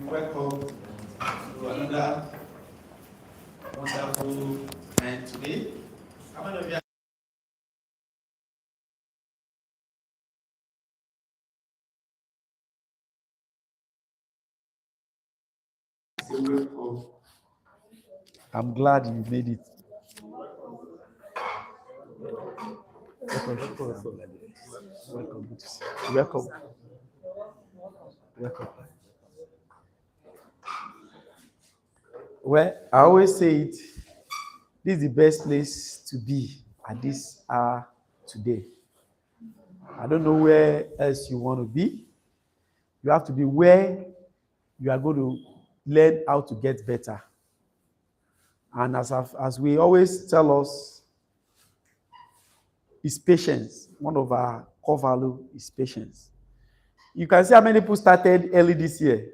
Welcome to another wonderful night today. How many of you are welcome? I'm glad you made it. Welcome. Welcome. Welcome. Well, I always say it. This is the best place to be at this hour today. I don't know where else you want to be. You have to be where you are going to learn how to get better. And as we always tell us, is patience. One of our core value is patience. You can see how many people started early this year.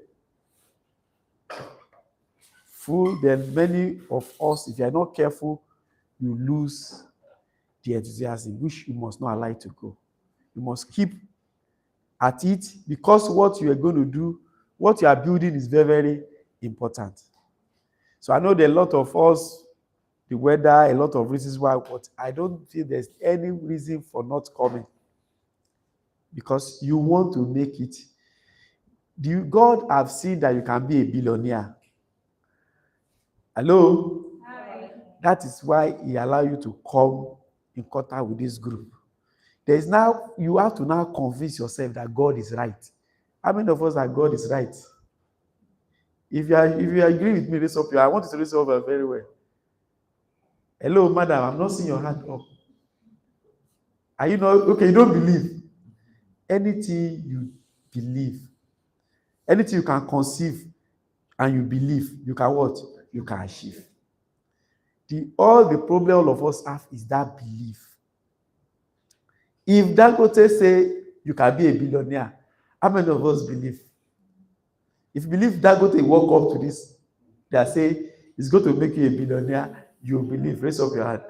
Full, then many of us, if you are not careful, you lose the enthusiasm, which you must not allow it to go. You must keep at it because what you are going to do, what you are building is very, very important. So I know there are a lot of us, the weather, a lot of reasons why, but I don't feel there's any reason for not coming because you want to make it. God have seen that you can be a billionaire. Hello? Hi. That is why he allowed you to come in contact with this group. You have to now convince yourself that God is right. How many of us are God is right? If you agree with me, raise up I want you to raise up very well. Hello, madam, I'm not seeing your hand up. Are you not okay? You don't believe. Anything you believe, anything you can conceive and you believe, you can what? You can achieve. All the problem all of us have is that belief. If Dangote say you can be a billionaire, how many of us believe? If you believe Dangote walk up to this, they say it's going to make you a billionaire, you believe. Raise up your hand.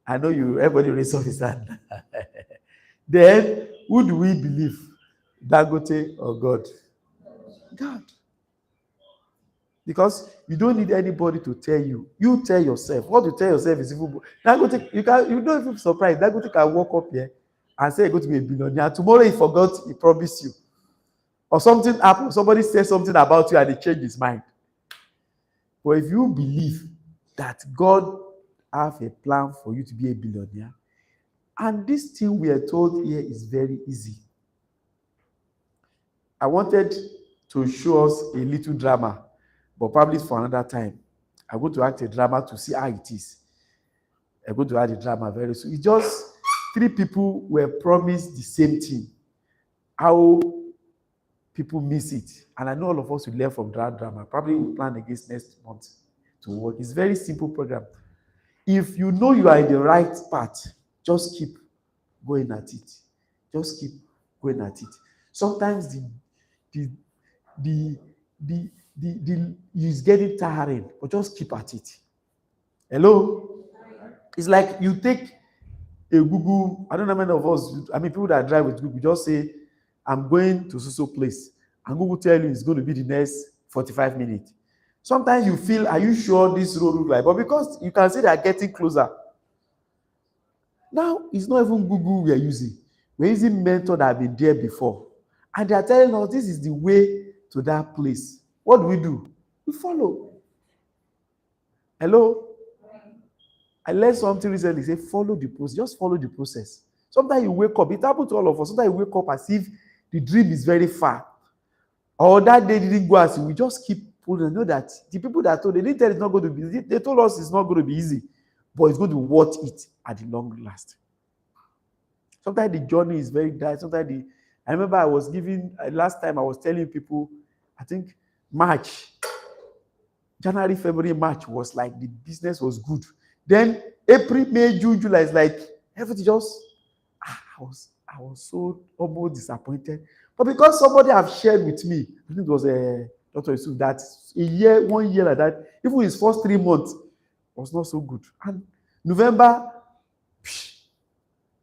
I know you. Everybody raise up his hand. Then who do we believe? Dangote or God? God. Because you don't need anybody to tell you. You tell yourself. What you tell yourself is even Dangote. You don't even be surprised. Dangote can walk up here and say you're going to be a billionaire. Tomorrow he forgot, he promised you. Or something happened, somebody said something about you and he changed his mind. But if you believe that God have a plan for you to be a billionaire, and this thing we are told here is very easy. I wanted to show us a little drama, but probably for another time. I'm going to act a drama to see how it is. I'm going to add a drama very soon. It's just 3 people were promised the same thing. How people miss it. And I know all of us will learn from that drama. Probably we'll plan against next month to work. It's a very simple program. If you know you are in the right path, just keep going at it. Just keep going at it. Sometimes it's getting tiring, but just keep at it. Hello? It's like you take a Google, I don't know how many of us, people that drive with Google, just say, I'm going to so place. And Google tell you it's going to be the next 45 minutes. Sometimes you feel, are you sure this road look like? But because you can see they are getting closer. Now, it's not even Google we are using. We're using mentors that have been there before. And they are telling us this is the way to that place. What do? We follow. Hello? I learned something recently. Say, follow the process. Just follow the process. Sometimes you wake up. It happens to all of us. Sometimes you wake up as if the dream is very far. Or that day didn't go as we just keep pulling. Know that the people that told, they didn't tell it's not going to be easy. They told us it's not going to be easy. But it's going to be worth it at the long last. Sometimes the journey is very dark. Sometimes I remember I was giving, last time I was telling people, I think January, February, March was like the business was good. Then April, May, June, July is like everything just, I was so almost disappointed. But because somebody have shared with me, I think it was Dr. Yusuf, that 1 year like that, even his first 3 months was not so good. And November,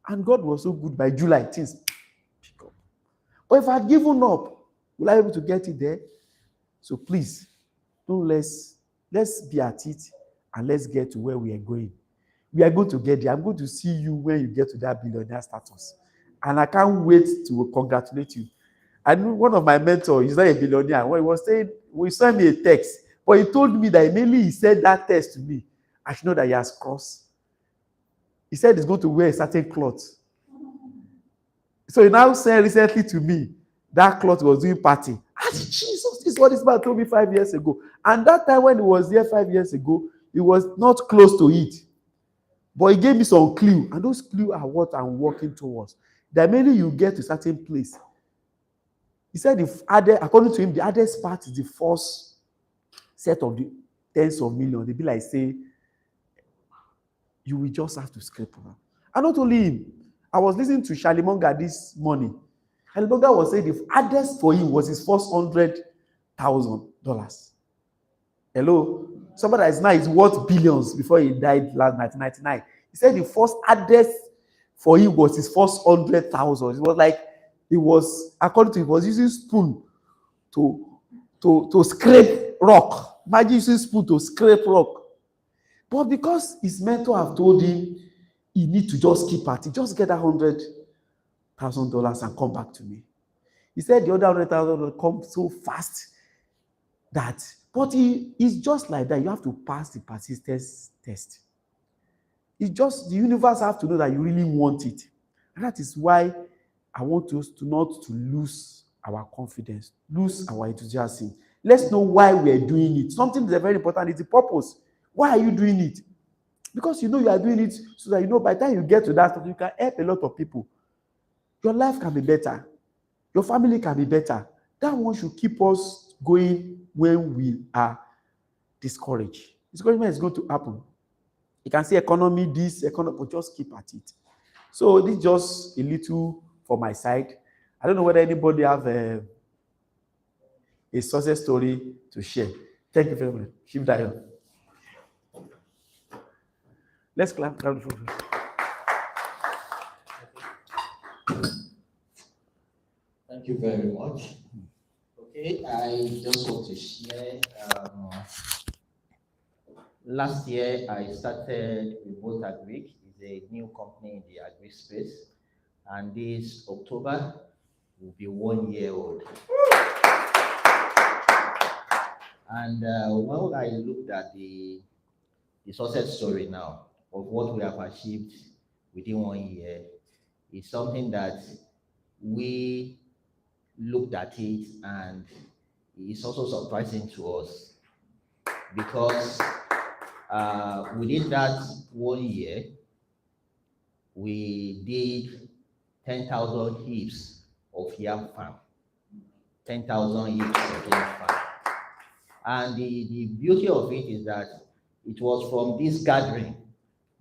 and God was so good by July, things pick up. But if I had given up, will I be able to get it there? So please, don't let's be at it and let's get to where we are going. We are going to get there. I'm going to see you when you get to that billionaire status. And I can't wait to congratulate you. I knew one of my mentors, he's not a billionaire. When he was saying, he sent me a text, but he told me that immediately he said that text to me, I should know that he has crossed. He said he's going to wear a certain cloth. So he now said recently to me, that cloth was doing party. I said, Jesus, this is what this man told me 5 years ago. And that time when he was there 5 years ago, he was not close to it. But he gave me some clue, and those clues are what I'm working towards. That mainly you get to a certain place. He said, according to him, the hardest part is the first set of the tens of millions. They be like, say, you will just have to scrape around. And not only him, I was listening to Charlie Munger this morning. Charlie Munger was saying the hardest for him was his first $100,000. Hello? Somebody that is now is worth billions before he died last 1999. He said the first hardest for him was his first 100,000. It was like according to him, he was using spoon to scrape rock. Imagine using spoon to scrape rock. But because his mentor have told him he need to just keep at it, just get that $100,000 and come back to me. He said the other $100,000 will come so fast that, but it's just like that. You have to pass the persistence test. It's just the universe have to know that you really want it. And that is why I want us to not to lose our confidence, lose our enthusiasm. Let's know why we are doing it. Something that is very important is the purpose. Why are you doing it? Because you know you are doing it so that you know by the time you get to that, you can help a lot of people. Your life can be better. Your family can be better. That one should keep us going when we are discouraged. Discouragement is going to happen. You can see economy, but just keep at it. So this is just a little for my side. I don't know whether anybody have a success story to share. Thank you very much. Chief Dayo. Let's clap. Thank you very much. Okay, I just want to share. Last year, I started Remote Agric. It's a new company in the agri space. And this October will be 1 year old. And when I looked at the success story now of what we have achieved within 1 year, it's something that we looked at it and it's also surprising to us because within that 1 year, we did 10,000 heaps of yam farm. 10,000 heaps of yam farm. And the beauty of it is that it was from this gathering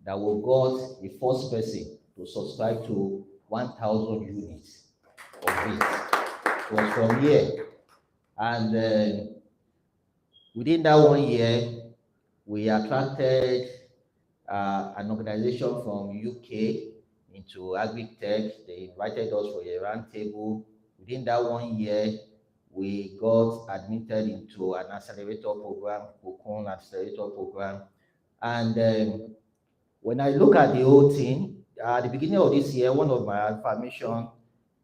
that we got the first person to subscribe to 1,000 units of it. It was from here. And within that 1 year, we attracted an organization from UK into agri-tech. They invited us for a round table. Within that 1 year, we got admitted into an accelerator program, Cocoon Accelerator Program. And when I look at the whole thing, at the beginning of this year, one of my affirmations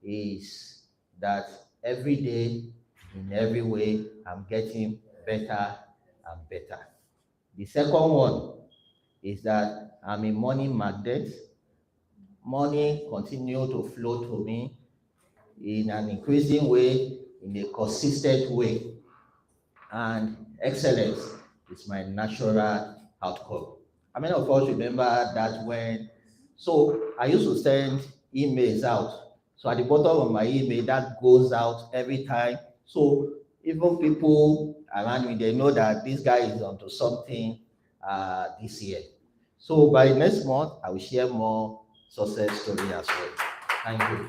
is that every day, in every way, I'm getting better and better. The second one is that I'm a money magnet. Money continues to flow to me in an increasing way, in a consistent way. And excellence is my natural outcome. How many of us remember that so I used to send emails out. So at the bottom of my email, that goes out every time. So even people around me, they know that this guy is onto something this year. So by next month, I will share more success story as well. Thank you.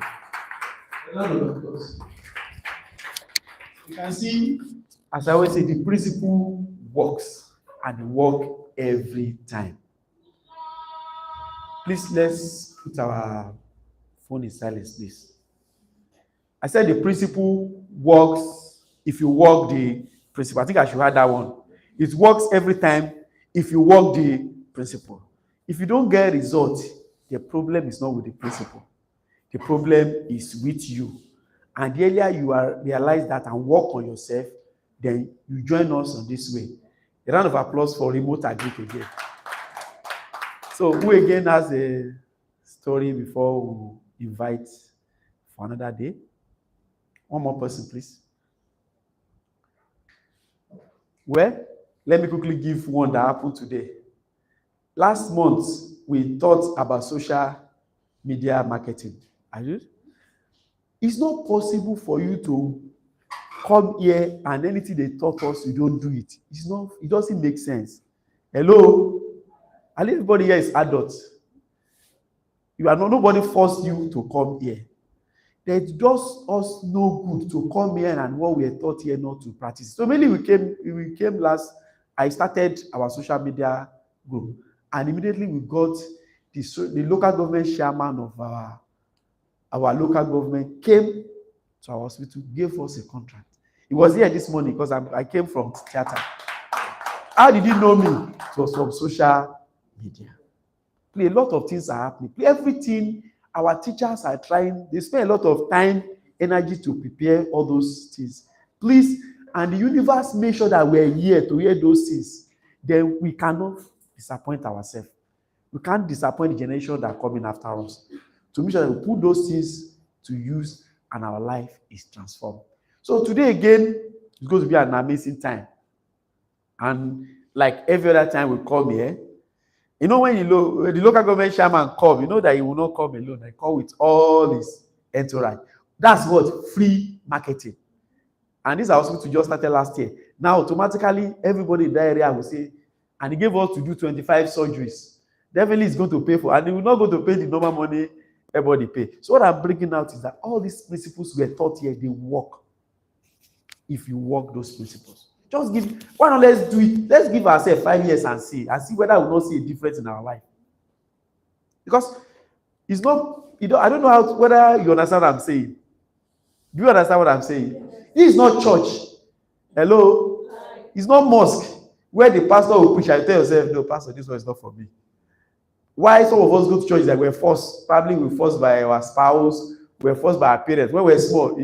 You can see, as I always say, the principle works and it works every time. Please, let's put our phone in silence, please. I said the principle works if you work the principle. I think I should add that one. It works every time if you work the principle. If you don't get results, the problem is not with the principle. The problem is with you. And the earlier you realize that and work on yourself, then you join us on this way. A round of applause for Remote Agric again. So who again has a story before we invite for another day? One more person, please. Well, let me quickly give one that happened today. Last month, we thought about social media marketing. It's not possible for you to come here and anything they taught us, you don't do it. It doesn't make sense. Hello? And everybody here is adults. Nobody forced you to come here. It does us no good to come here and what we are taught here not to practice. So mainly we came last, I started our social media group, and immediately we got the local government chairman of our local government came to our hospital, gave us a contract. He was here this morning because I came from theater. How did he know me? It was from social media. A lot of things are happening. Everything our teachers are trying, they spend a lot of time, energy to prepare all those things. Please, and the universe make sure that we're here to hear those things. Then we cannot disappoint ourselves. We can't disappoint the generation that are coming after us. To make sure that we put those things to use and our life is transformed. So today again, it's going to be an amazing time. And like every other time we come here, you know, when the local government chairman come, you know that he will not come alone. I come with all his entourage. That's what free marketing. And this hospital just started last year. Now, automatically, everybody in that area will say, and he gave us to do 25 surgeries. Definitely, he's going to pay for, and he will not go to pay the normal money everybody pay. So what I'm bringing out is that all these principles we are taught here, they work. If you work those principles. Why not let's do it? Let's give ourselves 5 years and see whether we will not see a difference in our life. Because it's not, I don't know whether you understand what I'm saying. Do you understand what I'm saying? This is not church. Hello? It's not mosque where the pastor will preach and tell yourself, no, pastor, this one is not for me. Why some of us go to church that we're forced, probably we're forced by our spouse, we're forced by our parents. When we're small,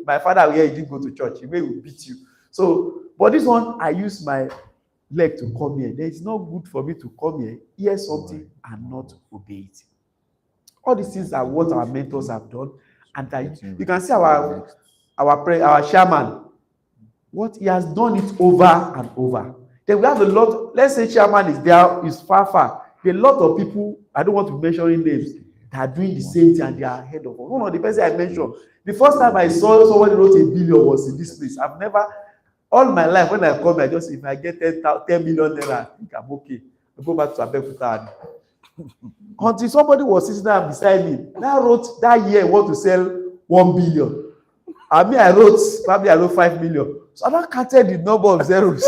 my father here, he didn't go to church. He may beat you. So, but this one, I use my leg to come here. It's not good for me to come here, hear something, and not obey it. All these things are what our mentors have done. And you can see our chairman, what he has done it over and over. Then we have a lot, let's say chairman is there, is far. There are a lot of people, I don't want to mention names, that are doing the same thing and they are ahead of us. One of the person I mentioned, the first time I saw somebody wrote $1 billion was in this place. I've never, all my life, when I come, if I get 10 million naira, I think I'm okay. I go back to Abeokuta. Until somebody was sitting there beside me, that wrote that year want to sell 1 billion. I wrote 5 million. So I don't counted the number of zeros.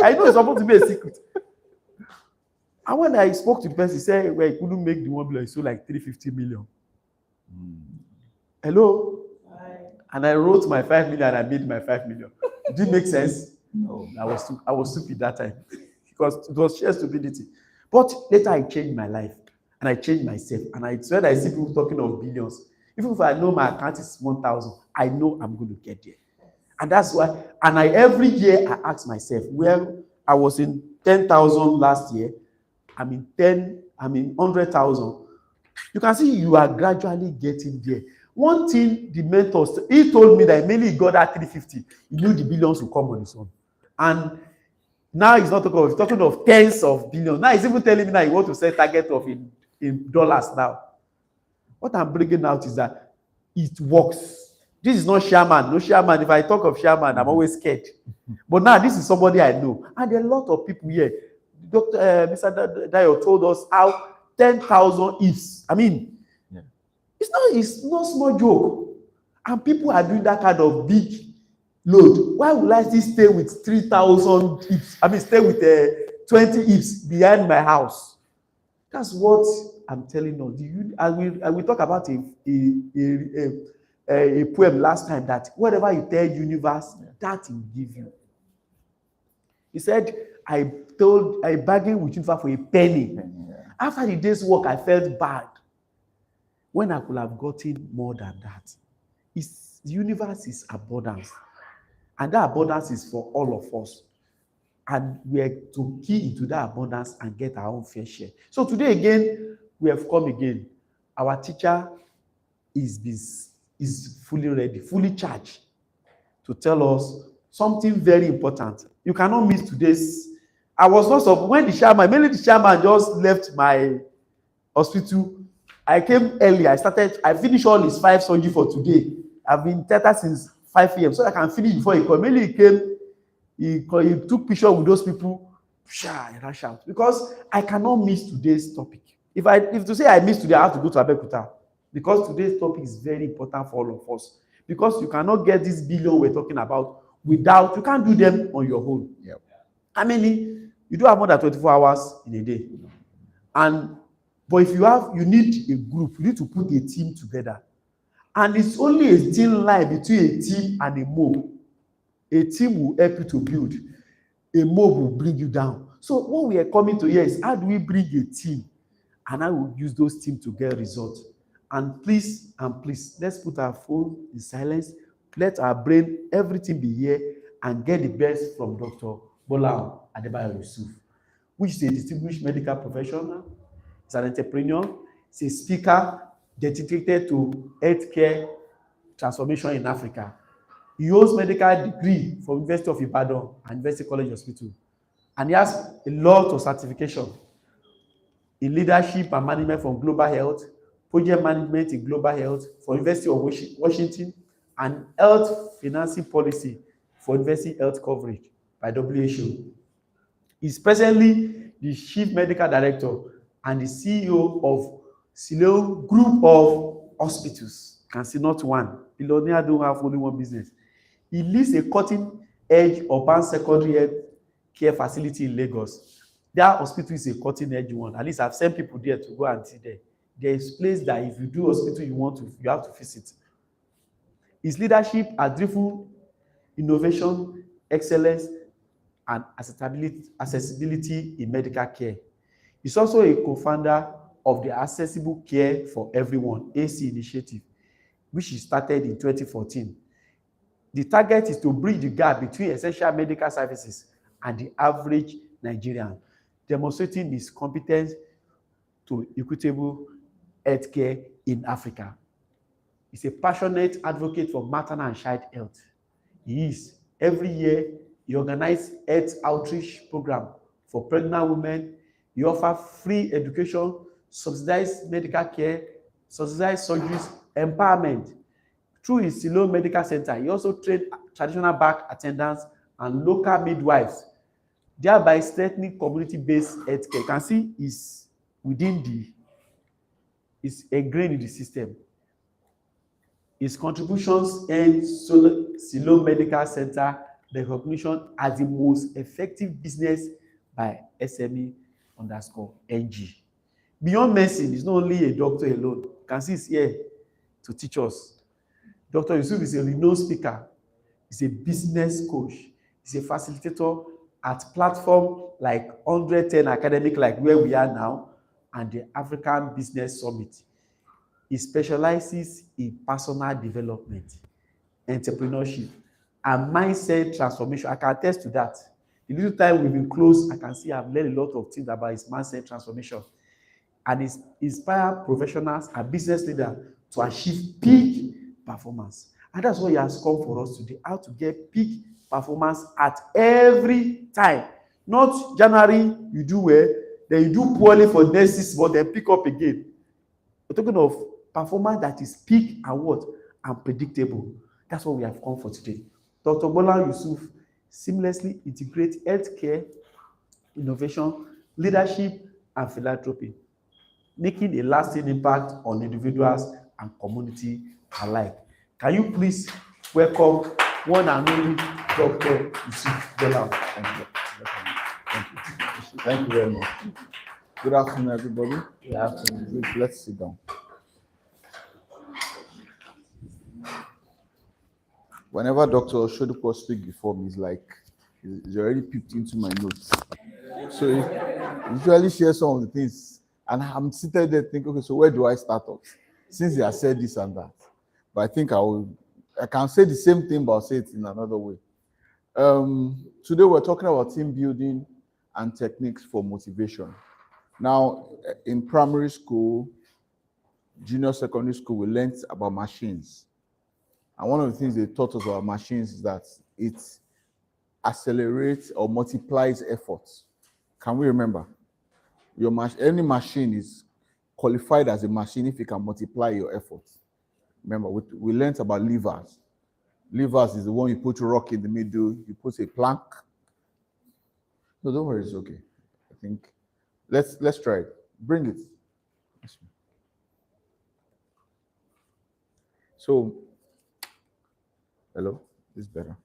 I know it's supposed to be a secret. And when I spoke to the person, he said, well, he couldn't make the 1 billion, he sold like 350 million. Hello? Hi. And I wrote my 5 million and I made my 5 million. Did it make sense? No. I was stupid that time. Because it was sheer stupidity. But later I changed my life. And I changed myself. And I swear that I see people talking of billions. Even if I know my account is 1,000, I know I'm going to get there. And that's why, and every year I ask myself, well, I was in 10,000 last year. I'm in 100,000. You can see you are gradually getting there. One thing the mentors, he told me that mainly he got that 350. He knew the billions will come on his own. And now he's not talking of, he's talking of tens of billions. Now he's even telling me that he wants to set target of in dollars now. What I'm bringing out is that it works. This is not shaman. No shaman. If I talk of shaman, I'm always scared. But now this is somebody I know. And there are a lot of people here. Mr. Dayo told us how 10,000 ifs. I mean, it's not small joke. And people are doing that kind of big load. Why would I still stay with 3,000 ifs? I mean, stay with 20 ifs behind my house. That's what I'm telling you. I will talk about a poem last time that whatever you tell universe, that will give you. He said, I bargained with you for a penny. After the day's work, I felt bad. When I could have gotten more than that. The universe is abundance. And that abundance is for all of us. And we are to key into that abundance and get our own fair share. So today again, we have come again. Our teacher is fully ready, fully charged to tell us something very important. You cannot miss today's. I was not surprised when mainly the chairman just left my hospital. I came early. I finished all his 5 surgery for today. I've been theater since 5 p.m. so I can finish before he came. Mainly he came, he took picture with those people, and rush out because I cannot miss today's topic. If to say I miss today, I have to go to Abeokuta because today's topic is very important for all of us. Because you cannot get this billion we're talking about without, you can't do them on your own. Yep. How many? You do have more than 24 hours in a day. But if you need a group, you need to put a team together. And it's only a thin line between a team and a mob. A team will help you to build. A mob will bring you down. So what we are coming to here is how do we bring a team? And I will use those teams to get results. And please, let's put our phone in silence. Let our brain, everything be here and get the best from Dr. Gbolahan Adebayo Yusuf, which is a distinguished medical professional. He's an entrepreneur. He's a speaker dedicated to healthcare transformation in Africa. He holds medical degree from University of Ibadan and University College Hospital. And he has a lot of certification in leadership and management from Global Health, project management in Global Health for University of Washington, and health financing policy for University Health Coverage by WHO. He's presently the Chief Medical Director and the CEO of Siloam Group of Hospitals. Can see not one. Billionaire don't have only one business. He leads a cutting-edge urban secondary health care facility in Lagos. That hospital is a cutting-edge one. At least I've sent people there to go and see there. There is a place that if you do hospital you have to visit. His leadership has driven innovation, excellence, and accessibility in medical care. He's also a co-founder of the Accessible Care for Everyone AC initiative, which he started in 2014. The target is to bridge the gap between essential medical services and the average Nigerian, demonstrating his competence to equitable healthcare in Africa. He's a passionate advocate for maternal and child health. Every year, he organizes health outreach program for pregnant women. He offers free education, subsidized medical care, subsidized surgeries, empowerment. Through his Siloam Medical Center, he also trained traditional birth attendants and local midwives, thereby strengthening community-based healthcare. You can see is ingrained in the system. His contributions earned Siloam Medical Center recognition as the most effective business by SME_NG. Beyond medicine, he's not only a doctor alone. You can see he's here to teach us. Dr. Yusuf is a renowned speaker. He's a business coach. He's a facilitator at platforms like 110 Academic, like where we are now, and the African Business Summit. He specializes in personal development, entrepreneurship, and mindset transformation. I can attest to that. The little time we've been close, I can see I've learned a lot of things about his mindset transformation. And he inspires professionals and business leaders to achieve peak performance. And that's what he has come for us today, how to get peak performance at every time. Not January, you do well, then you do poorly for next 6 months, then pick up again. We're talking of performance that is peak and what? And predictable. That's what we have come for today. Dr. Gbolahan Yusuf seamlessly integrates healthcare, innovation, leadership, and philanthropy, making a lasting impact on individuals and community alike. Can you please welcome one and only Dr. Yusuf Gbolahan? Thank you very much. Good afternoon, everybody. Good afternoon. Let's sit down. Whenever Dr. Shodupo speaks before me, it's It's already peeped into my notes. So he usually shares some of the things, and I'm seated there thinking, okay, so where do I start off? Since he has said this and that, but I think I can say the same thing, but I'll say it in another way. Today we're talking about team building and techniques for motivation. Now, in primary school, junior secondary school, we learned about machines. And one of the things they taught us about machines is that it accelerates or multiplies efforts. Can we remember? Any machine is qualified as a machine if it can multiply your efforts. Remember, we learned about levers. Levers is the one you put a rock in the middle, you put a plank. No, don't worry, it's okay. I think let's try it. Bring it. So, hello, this is better.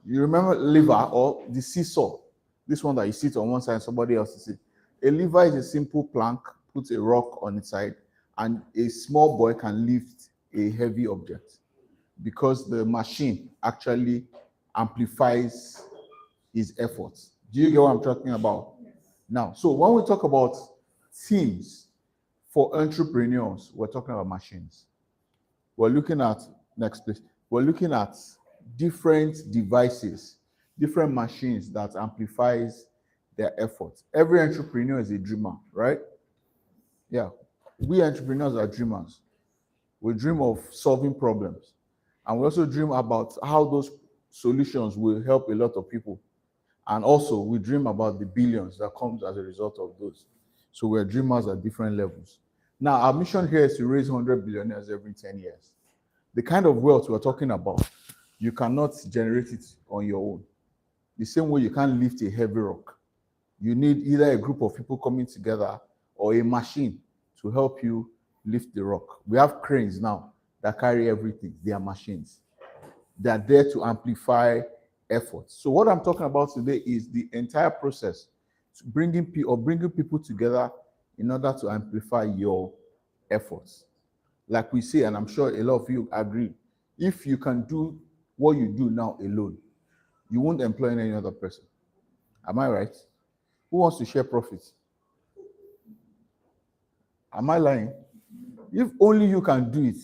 You remember lever or the seesaw? This one that you sit on one side, somebody else is sit. A lever is a simple plank, put a rock on its side, and a small boy can lift a heavy object because the machine actually amplifies his efforts. Do you get what I'm talking about? Now, so when we talk about teams for entrepreneurs, we're talking about machines. We're looking at, next please, we're looking at different devices, different machines that amplifies their efforts. Every entrepreneur is a dreamer, right? Yeah, we entrepreneurs are dreamers. We dream of solving problems. And we also dream about how those solutions will help a lot of people. And also we dream about the billions that comes as a result of those. So we're dreamers at different levels. Now, our mission here is to raise 100 billionaires every 10 years. The kind of wealth we're talking about, you cannot generate it on your own. The same way you can't lift a heavy rock. You need either a group of people coming together or a machine to help you lift the rock. We have cranes now that carry everything. They are machines. They are there to amplify efforts. So what I'm talking about today is the entire process to bringing people together in order to amplify your efforts. Like we say, and I'm sure a lot of you agree, if you can do what you do now alone, you won't employ any other person. Am I right? Who wants to share profits? Am I lying? If only you can do it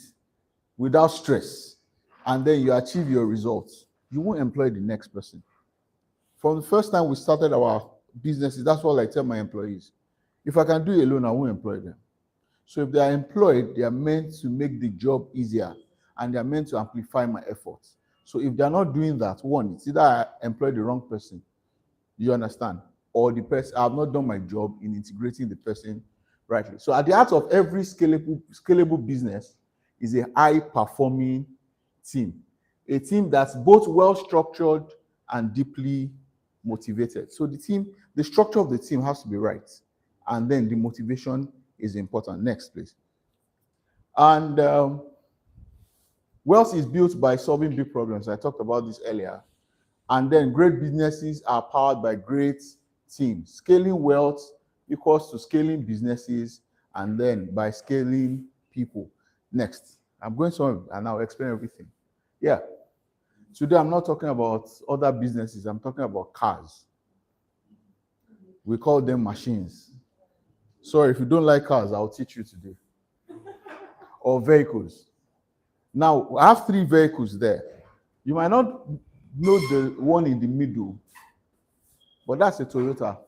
without stress, and then you achieve your results, you won't employ the next person. From the first time we started our businesses, that's what I tell my employees. If I can do it alone, I won't employ them. So if they are employed, they are meant to make the job easier, and they are meant to amplify my efforts. So if they are not doing that, one, it's either I employ the wrong person, you understand, or the person, I have not done my job in integrating the person rightly. So at the heart of every scalable business is a high-performing team. A team that's both well-structured and deeply motivated. So the structure of the team has to be right. And then the motivation is important. Next, please. And wealth is built by solving big problems. I talked about this earlier. And then great businesses are powered by great teams. Scaling wealth equals to scaling businesses, and then by scaling people. Next. I'm going somewhere and I'll explain everything. Yeah. Today I'm not talking about other businesses. I'm talking about cars. We call them machines. Sorry, if you don't like cars, I'll teach you today. Or vehicles. Now, I have 3 vehicles there. You might not know the one in the middle, but that's a Toyota.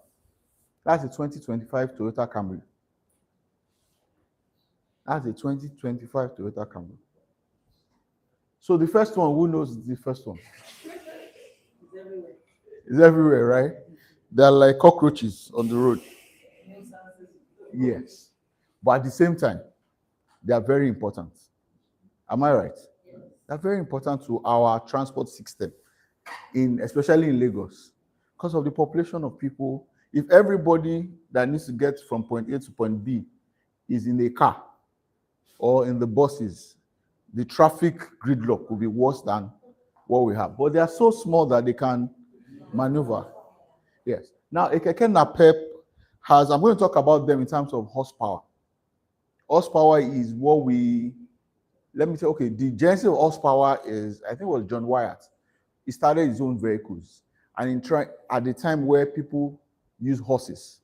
That's a 2025 Toyota Camry. That's a 2025 Toyota Camry. So the first one, who knows the first one? It's everywhere. It's everywhere, right? They're like cockroaches on the road. Yes. But at the same time, they are very important. Am I right? Yes. They're very important to our transport system, especially in Lagos. Because of the population of people, if everybody that needs to get from point A to point B is in a car or in the buses, the traffic gridlock will be worse than what we have. But they are so small that they can maneuver. Yes. Now, a keke napep I'm going to talk about them in terms of horsepower. Horsepower is let me say, okay, the genesis of horsepower is, I think it was John Wyatt. He started his own vehicles. and at the time where people use horses.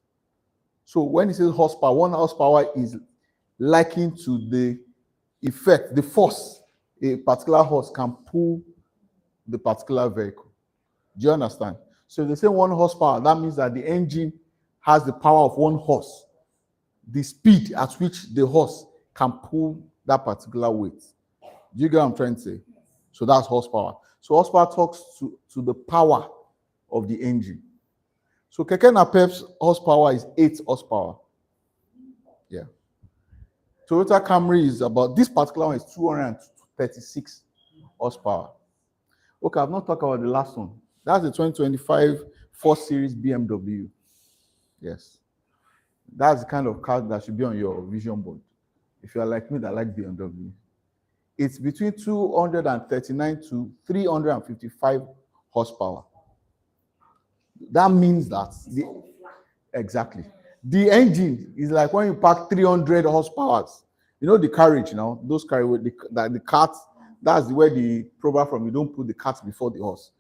So when it says horsepower, 1 horsepower is likened to the effect, the force a particular horse can pull the particular vehicle. Do you understand? So if they say 1 horsepower, that means that the engine has the power of 1 horse, the speed at which the horse can pull that particular weight. Do you get what I'm trying to say? So that's horsepower. So horsepower talks to the power of the engine. So Keke Napep's horsepower is 8 horsepower. Yeah. Toyota Camry is about, this particular one is 236 horsepower. Okay, I've not talked about the last one. That's the 2025 4 Series BMW. Yes. That's the kind of car that should be on your vision board. If you are like me that like BMW. It's between 239 to 355 horsepower. That means that exactly. The engine is like when you pack 300 horsepower. You know the carriage now, those carriage with the cart, that's where the program from, you don't put the cart before the horse.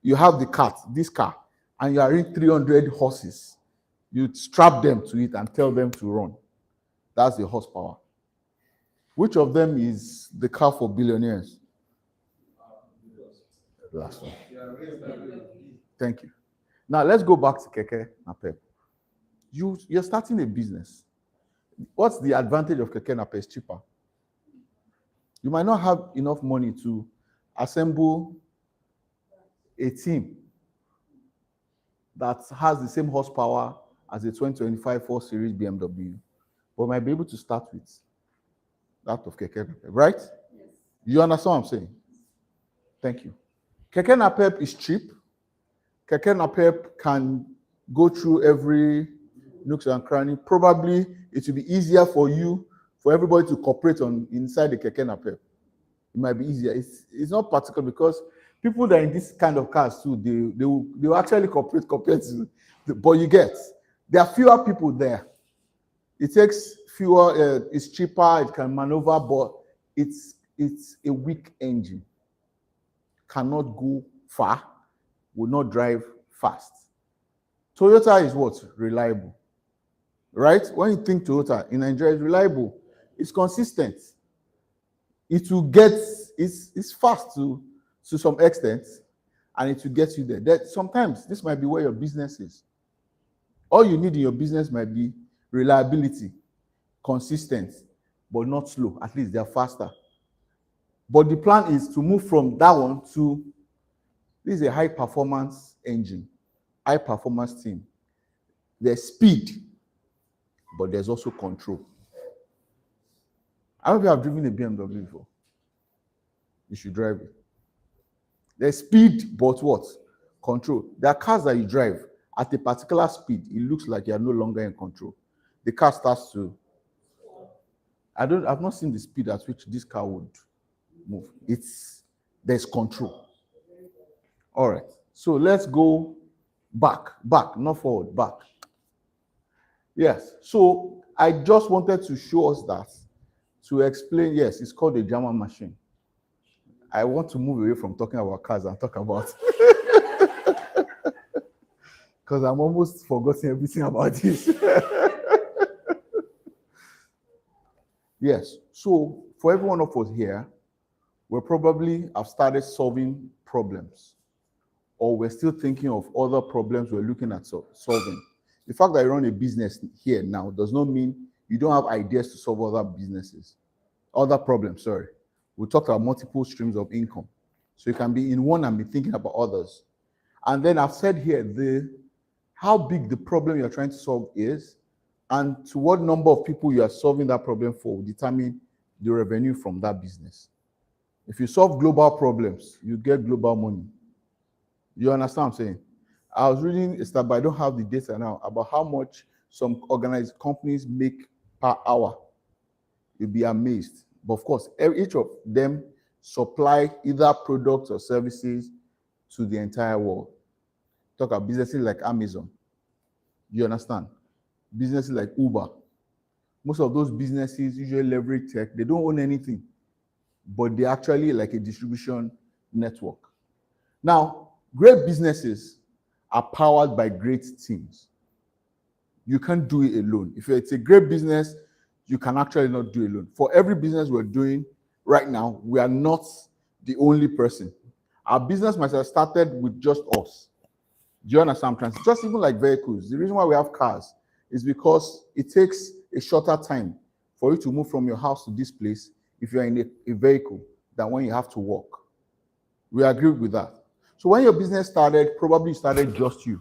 You have the cart, this car, and you are in 300 horses. You strap them to it and tell them to run. That's the horsepower. Which of them is the car for billionaires? The last one. Thank you. Now let's go back to Keke Napep. You're starting a business. What's the advantage of Keke Napep? It's cheaper. You might not have enough money to assemble a team that has the same horsepower as a 2025 4 Series BMW, but might be able to start with that of Keke Napep, right? Yes. You understand what I'm saying? Thank you. Keke Napep is cheap. Keke Napep can go through every nooks and cranny. Probably it will be easier for everybody to cooperate inside the Keke Napep. It might be easier. It's not practical because people that are in this kind of cars too, they will actually cooperate compared to, but you get, there are fewer people there. It takes fewer, it's cheaper, it can maneuver, but it's a weak engine. Cannot go far, will not drive fast. Toyota is what? Reliable. Right? When you think Toyota in Nigeria is reliable, it's consistent. It will get, it's fast to some extent, and it will get you there. That sometimes this might be where your business is. All you need in your business might be reliability, consistent, but not slow. At least they're faster. But the plan is to move from that one to, this is a high performance engine, high performance team. There's speed, but there's also control. I hope you have driven a BMW before. You should drive it. There's speed, but what? Control. There are cars that you drive at a particular speed, it looks like you are no longer in control. The car starts to, I've not seen the speed at which this car would move. There's control. All right. So let's go back, not forward, back. Yes. So I just wanted to show us that, to explain, yes, it's called a German machine. I want to move away from talking about cars and talk about, because I'm almost forgotten everything about this. Yes. So for every one of us here, we probably have started solving problems, or we're still thinking of other problems we're looking at solving. The fact that you run a business here now does not mean you don't have ideas to solve other problems, sorry. We talked about multiple streams of income. So you can be in one and be thinking about others. And then I've said here how big the problem you're trying to solve is, and to what number of people you are solving that problem for will determine the revenue from that business. If you solve global problems, you get global money. You understand what I'm saying? I was reading a stat, but I don't have the data now, about how much some organized companies make per hour. You'll be amazed. But of course, each of them supply either products or services to the entire world. Talk about businesses like Amazon. You understand? Businesses like Uber. Most of those businesses usually leverage tech. They don't own anything, but they're actually like a distribution network. Now, great businesses are powered by great teams. You can't do it alone. If it's a great business, you can actually not do it alone. For every business we're doing right now, we are not the only person. Our business might have started with just us. Do you understand? Just even like vehicles. The reason why we have cars is because it takes a shorter time for you to move from your house to this place if you're in a vehicle than when you have to walk. We agree with that. So when your business started, probably started just you.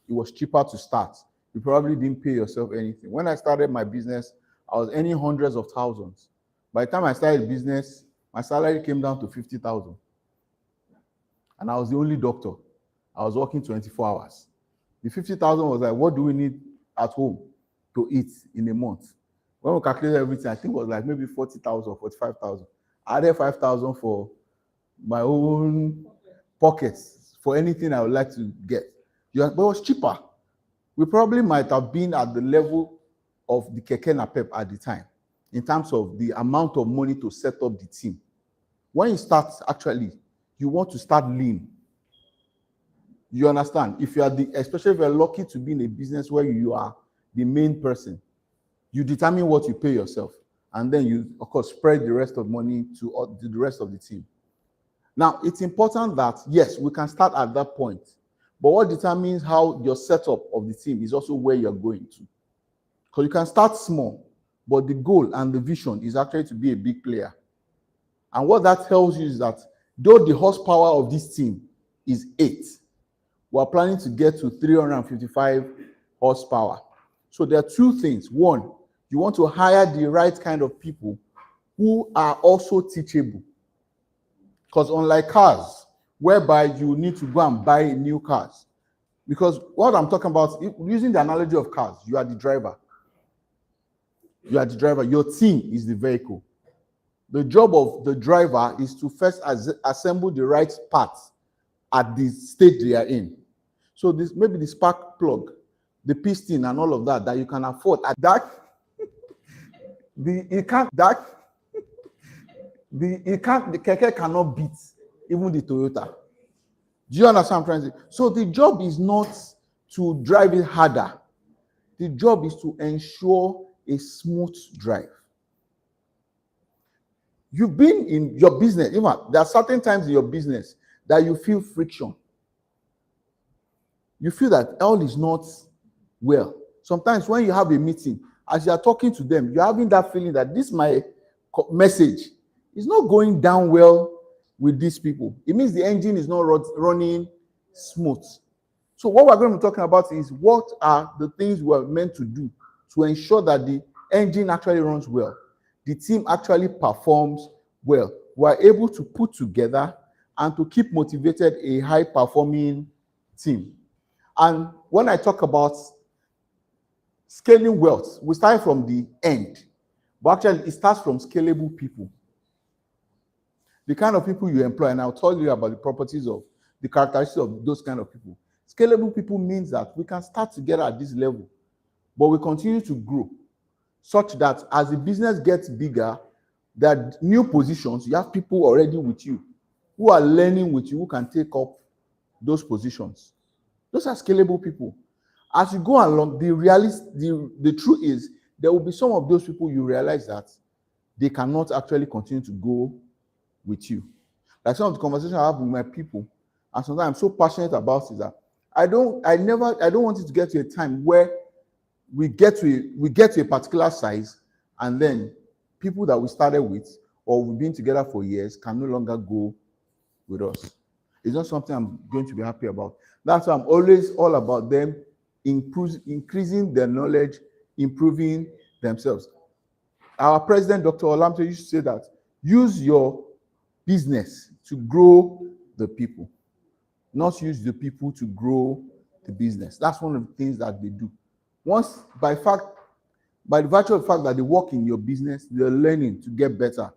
It was cheaper to start. You probably didn't pay yourself anything. When I started my business, I was earning hundreds of thousands. By the time I started the business, my salary came down to 50,000. And I was the only doctor. I was working 24 hours. The 50,000 was like, what do we need at home to eat in a month? When we calculated everything, I think it was like maybe 40,000 or 45,000. I added 5,000 for my own pockets, for anything I would like to get. But it was cheaper. We probably might have been at the level of the Keke Napep at the time, in terms of the amount of money to set up the team. When you start, actually, you want to start lean. You understand? If you are especially if you're lucky to be in a business where you are the main person, you determine what you pay yourself, and then you, of course, spread the rest of money to the rest of the team. Now, it's important that, yes, we can start at that point, but what determines how your setup of the team is also where you're going to. Because you can start small, but the goal and the vision is actually to be a big player. And what that tells you is that though the horsepower of this team is 8, we're planning to get to 355 horsepower. So there are two things. One, you want to hire the right kind of people who are also teachable. Because unlike cars, whereby you need to go and buy new cars, because what I'm talking about, using the analogy of cars, you are the driver. You are the driver. Your team is the vehicle. The job of the driver is to first assemble the right parts at the state they are in. So this maybe the spark plug, the piston, and all of that you can afford. At that, the Keke cannot beat even the Toyota. Do you understand what I'm trying to say? So the job is not to drive it harder. The job is to ensure a smooth drive. You've been in your business, even there are certain times in your business that you feel friction. You feel that all is not well. Sometimes when you have a meeting, as you are talking to them, you're having that feeling that this my message is not going down well with these people. It means the engine is not running smooth. So what we're going to be talking about is what are the things we're meant to do to ensure that the engine actually runs well, the team actually performs well. We're able to put together and to keep motivated a high-performing team. And when I talk about scaling wealth, we start from the end, but actually it starts from scalable people. The kind of people you employ, and I'll tell you about the properties of the characteristics of those kind of people. Scalable people means that we can start together at this level, but we continue to grow such that as the business gets bigger, there are new positions. You have people already with you who are learning with you, who can take up those positions. Those are scalable people. As you go along, the truth is there will be some of those people you realize that they cannot actually continue to go with you. Like some of the conversations I have with my people, and sometimes I'm so passionate about is that I don't want it to get to a time where we get to a particular size, and then people that we started with or we've been together for years can no longer go with us. It's not something I'm going to be happy about. That's why I'm always all about them increasing their knowledge, improving themselves. Our president, Dr. Olamide, used to say that use your business to grow the people, not use the people to grow the business. That's one of the things that they do. Once, by the virtue of the fact that they work in your business, they're learning to get better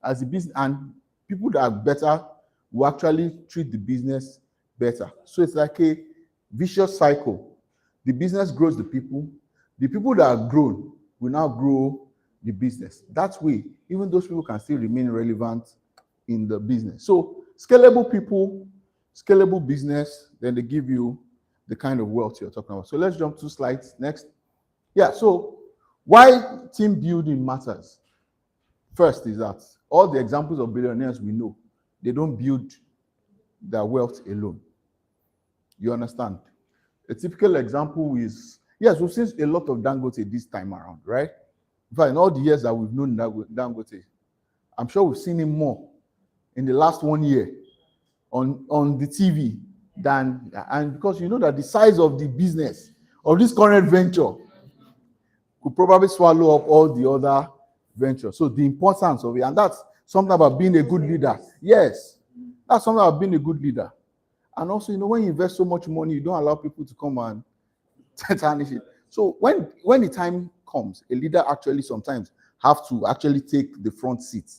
as a business, and people that are better will actually treat the business better. So it's like a vicious cycle. The business grows the people that are grown will now grow the business. That way, even those people can still remain relevant in the business. So scalable people, scalable business, then they give you the kind of wealth you're talking about. So let's jump 2 slides. Next. Yeah, so why team building matters. First is that all the examples of billionaires we know, they don't build their wealth alone. You understand? A typical example is, yes, we've seen a lot of Dangote this time around, right? In fact, in all the years that we've known Dangote, I'm sure we've seen him more in the last 1 year on the TV than, and because you know that the size of the business of this current venture could probably swallow up all the other ventures. So the importance of it, and that's something about being a good leader. Yes, that's something about being a good leader. And also, you know, when you invest so much money, you don't allow people to come and tarnish it. So when the time comes, a leader actually sometimes have to actually take the front seat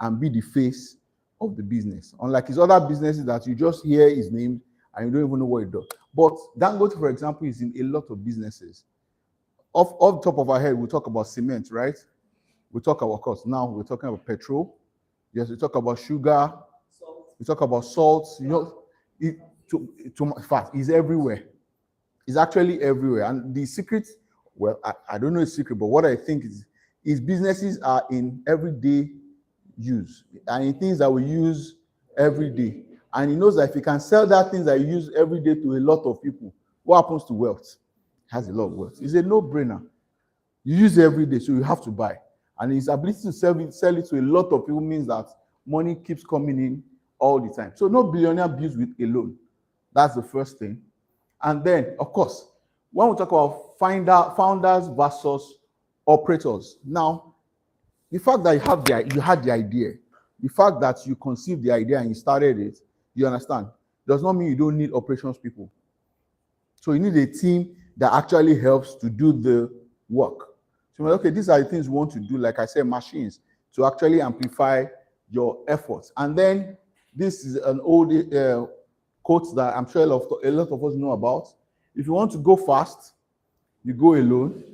and be the face of the business. Unlike his other businesses that you just hear his name and you don't even know what he does. But Dangote, for example, is in a lot of businesses. Off the top of our head, we talk about cement, right? We talk about cost. Now we're talking about petrol. Yes, we talk about sugar. We talk about salt. You know, in fact, it's everywhere. It's actually everywhere. And the secret, well, I don't know the secret, but what I think is businesses are in everyday use and in things that we use every day. And he knows that if he can sell that things that you use every day to a lot of people, what happens to wealth? He has a lot of wealth. It's a no-brainer. You use it every day, so you have to buy. And his ability to sell it to a lot of people means that money keeps coming in all the time. So no billionaire builds with a loan. That's the first thing. And then, of course, when we talk about founders versus operators, now, the fact that you had the idea, the fact that you conceived the idea and you started it, you understand, does not mean you don't need operations people. So you need a team that actually helps to do the work. So, okay, these are the things we want to do, like I said, machines, to actually amplify your efforts. And then this is an old quote that I'm sure a lot of us know about. If you want to go fast, you go alone.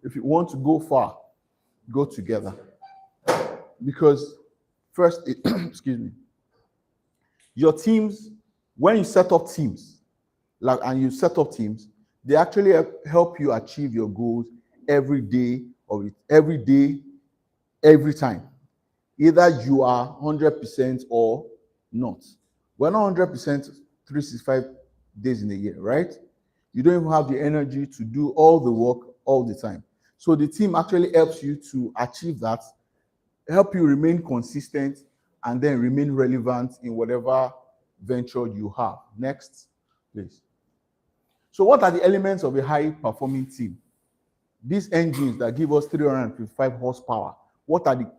If you want to go far, go together. Because first, excuse me, your teams, when you set up teams, they actually help you achieve your goals every day, every time. Either you are 100% or not. We're not 100% 365 days in a year, right? You don't even have the energy to do all the work all the time. So the team actually helps you to achieve that, help you remain consistent, and then remain relevant in whatever venture you have. Next, please. So what are the elements of a high-performing team? These engines that give us 355 horsepower, what are the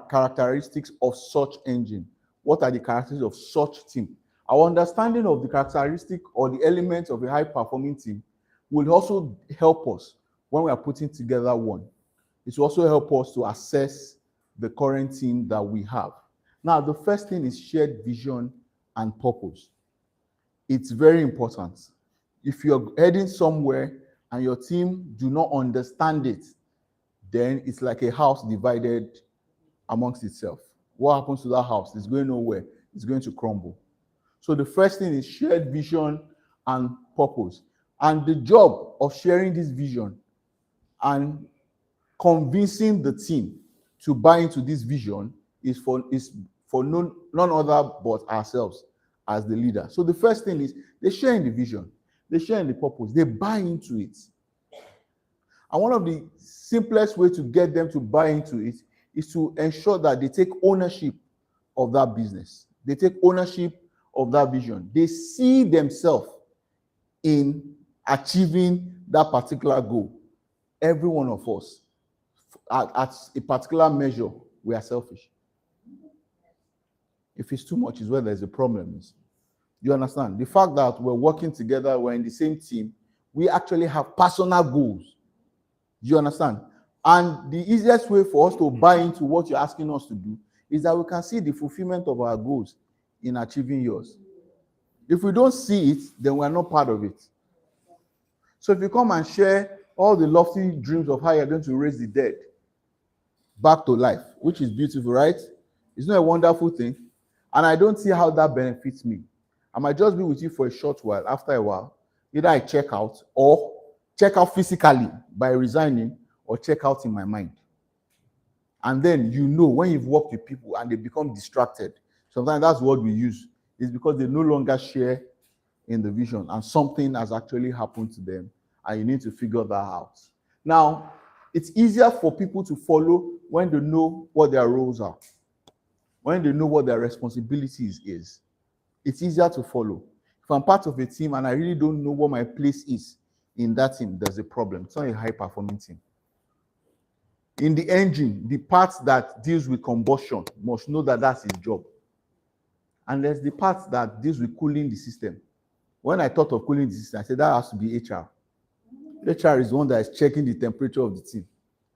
characteristics of such engine? What are the characteristics of such team? Our understanding of the characteristic or the elements of a high-performing team will also help us when we are putting together one. It will also help us to assess the current team that we have. Now, the first thing is shared vision and purpose. It's very important. If you're heading somewhere and your team do not understand it, then it's like a house divided amongst itself. What happens to that house? It's going nowhere. It's going to crumble. So the first thing is shared vision and purpose. And the job of sharing this vision and convincing the team to buy into this vision is for none other but ourselves as the leader. So the first thing is they share in the vision, they share in the purpose, they buy into it. And one of the simplest ways to get them to buy into it is to ensure that they take ownership of that business. They take ownership of that vision. They see themselves in achieving that particular goal. Every one of us, at a particular measure, we are selfish. If it's too much is where there's a problem. You understand? The fact that we're working together, we're in the same team, we actually have personal goals. You understand? And the easiest way for us to buy into what you're asking us to do is that we can see the fulfillment of our goals in achieving yours. If we don't see it, then we're not part of it. So if you come and share all the lofty dreams of how you're going to raise the dead back to life, which is beautiful, right? It's not a wonderful thing. And I don't see how that benefits me. I might just be with you for a short while. After a while, Either I check out, or check out physically by resigning, or check out in my mind. And then when you've worked with people and they become distracted, sometimes that's what we use. It's because they no longer share in the vision and something has actually happened to them and you need to figure that out. Now, it's easier for people to follow when they know what their roles are, when they know what their responsibilities is. It's easier to follow. If I'm part of a team and I really don't know what my place is in that team, there's a problem. It's not a high-performing team. In the engine, the part that deals with combustion must know that that's his job. And there's the part that deals with cooling the system. When I thought of cooling the system, I said that has to be HR. HR is the one that is checking the temperature of the team.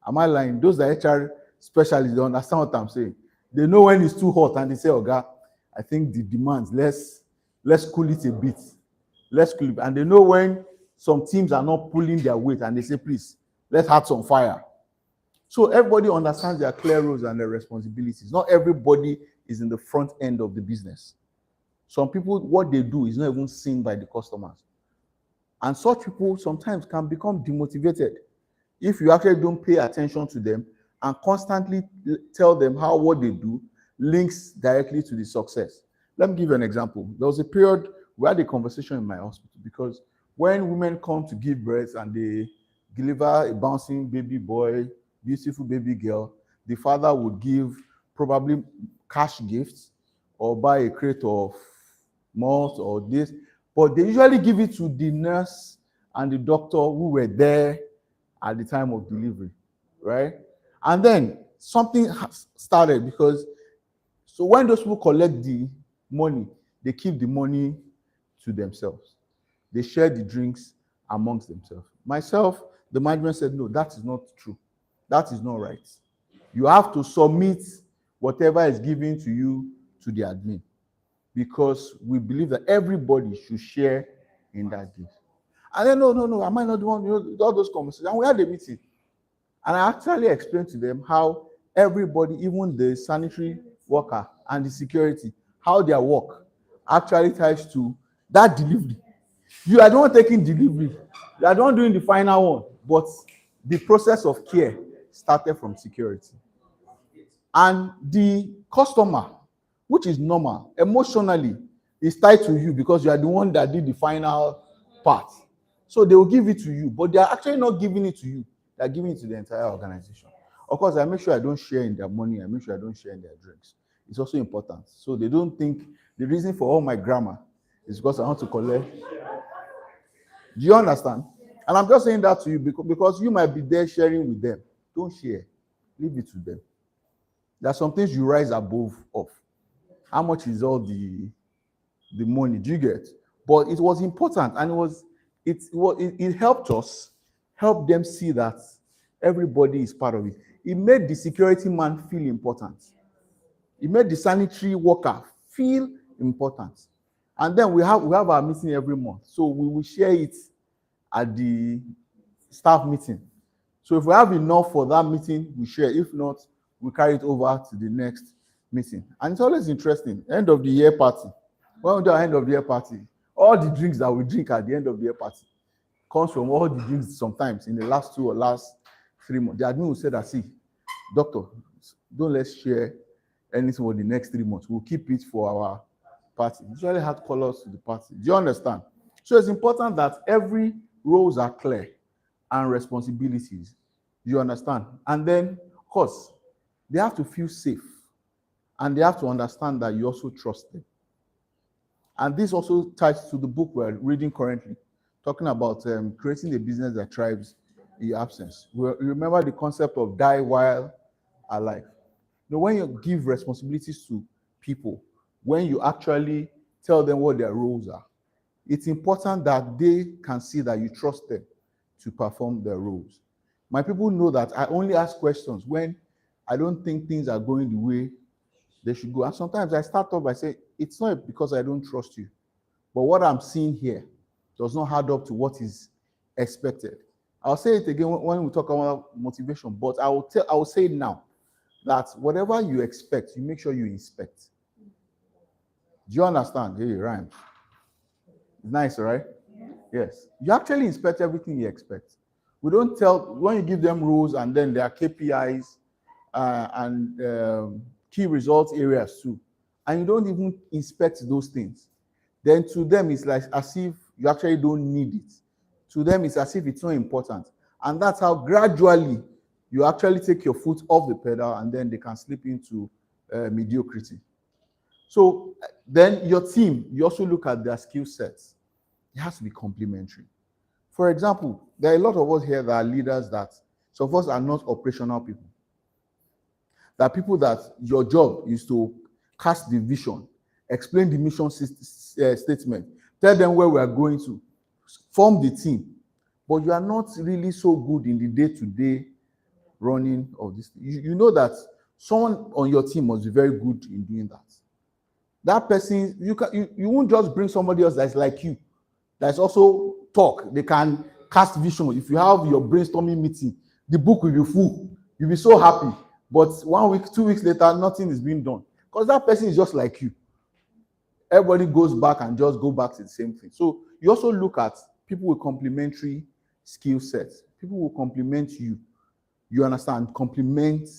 Am I lying? Those that HR specialists don't understand what I'm saying. They know when it's too hot and they say, "Oga, I think the demands, let's cool it a bit. Let's cool it." And they know when some teams are not pulling their weight and they say, "Please, let's add some fire." So everybody understands their clear roles and their responsibilities. Not everybody is in the front end of the business. Some people, what they do is not even seen by the customers. And such people sometimes can become demotivated if you actually don't pay attention to them and constantly tell them how what they do links directly to the success. Let me give you an example. There was a period we had a conversation in my hospital because when women come to give birth and they deliver a bouncing baby boy, beautiful baby girl, the father would give probably cash gifts or buy a crate of malt or this, but they usually give it to the nurse and the doctor who were there at the time of delivery, right? And then something started because so when those people collect the money, they keep the money to themselves. They share the drinks amongst themselves. Myself, the management said, no, that is not true. That is not right. You have to submit whatever is given to you to the admin because we believe that everybody should share in that gift. And then, no, am I not the one? All those conversations. And we had a meeting. And I actually explained to them how everybody, even the sanitary worker and the security, how their work actually ties to that delivery. You are the one taking delivery. You are the one doing the final one. But the process of care started from security. And the customer, which is normal, emotionally, is tied to you because you are the one that did the final part. So they will give it to you, but they are actually not giving it to you. They are giving it to the entire organization. Of course, I make sure I don't share in their money. I make sure I don't share in their drinks. It's also important. So they don't think the reason for all my grammar is because I want to collect. Do you understand? And I'm just saying that to you because you might be there sharing with them. Don't share. Leave it to them. There are some things you rise above of. How much is all the money? Do you get? But it was important, and it helped us help them see that everybody is part of it. It made the security man feel important. It made the sanitary worker feel important. And then we have our meeting every month. So we will share it at the staff meeting. So if we have enough for that meeting, we share. If not, we carry it over to the next meeting. And it's always interesting. End of the year party. When we do our end of the year party, all the drinks that we drink at the end of the year party comes from all the drinks sometimes in the last 2 or last 3 months. The admin will say that, see, doctor, don't let's share anything for the next 3 months. We'll keep it for our party. Usually have colors to the party. Do you understand? So it's important that every roles are clear and responsibilities. You understand? And then, of course, they have to feel safe. And they have to understand that you also trust them. And this also ties to the book we're reading currently, talking about creating a business that thrives in your absence. You remember the concept of die while alive. Now, when you give responsibilities to people, when you actually tell them what their roles are, it's important that they can see that you trust them to perform their roles. My people know that I only ask questions when I don't think things are going the way they should go. And sometimes I start off by saying, it's not because I don't trust you, but what I'm seeing here does not add up to what is expected. I'll say it again when we talk about motivation, but I will say it now, that whatever you expect, you make sure you inspect. Do you understand? Hey, rhyme. It's nice, right? Yes. You actually inspect everything you expect. We don't tell, when you give them rules and then there are KPIs and key results areas too, and you don't even inspect those things, then to them it's like as if you actually don't need it. To them it's as if it's not important. And that's how gradually you actually take your foot off the pedal and then they can slip into mediocrity. So then your team, you also look at their skill sets. It has to be complementary. For example, there are a lot of us here that are leaders that some of us are not operational people. There are people that your job is to cast the vision, explain the mission statement, tell them where we are going to, form the team. But you are not really so good in the day-to-day running of this. You know that someone on your team must be very good in doing that. That person, you won't just bring somebody else that's like you, that's also talk. They can cast vision. If you have your brainstorming meeting, the book will be full. You'll be so happy. But 1 week, 2 weeks later, nothing is being done. Because that person is just like you. Everybody goes back and just go back to the same thing. So you also look at people with complementary skill sets. People will complement you. You understand? Complement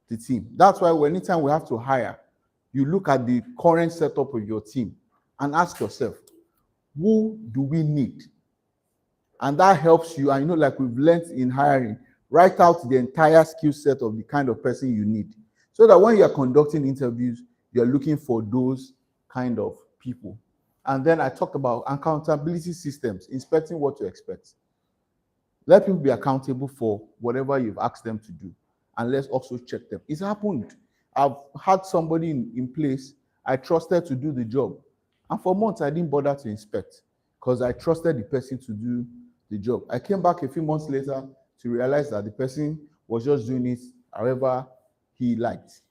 the team. That's why anytime we have to hire, you look at the current setup of your team and ask yourself, who do we need? And that helps you. And like we've learned in hiring, write out the entire skill set of the kind of person you need. So that when you're conducting interviews, you're looking for those kind of people. And then I talked about accountability systems, inspecting what to expect. Let people be accountable for whatever you've asked them to do. And let's also check them. It's happened. I've had somebody in place I trusted to do the job. And for months, I didn't bother to inspect because I trusted the person to do the job. I came back a few months later to realize that the person was just doing it however he liked.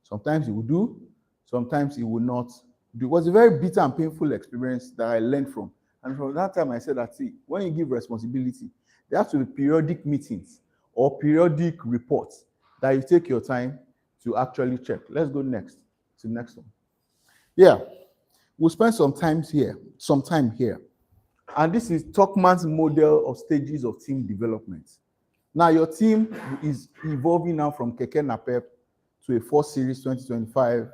Sometimes he would do, sometimes he would not do. It was a very bitter and painful experience that I learned from. And from that time, I said that, see, when you give responsibility, there have to be periodic meetings or periodic reports that you take your time to actually check. Let's go next to the next one. Yeah, we'll spend some time here. And this is Tuckman's model of stages of team development. Now, your team is evolving now from Keke Napep to a 4 Series 2025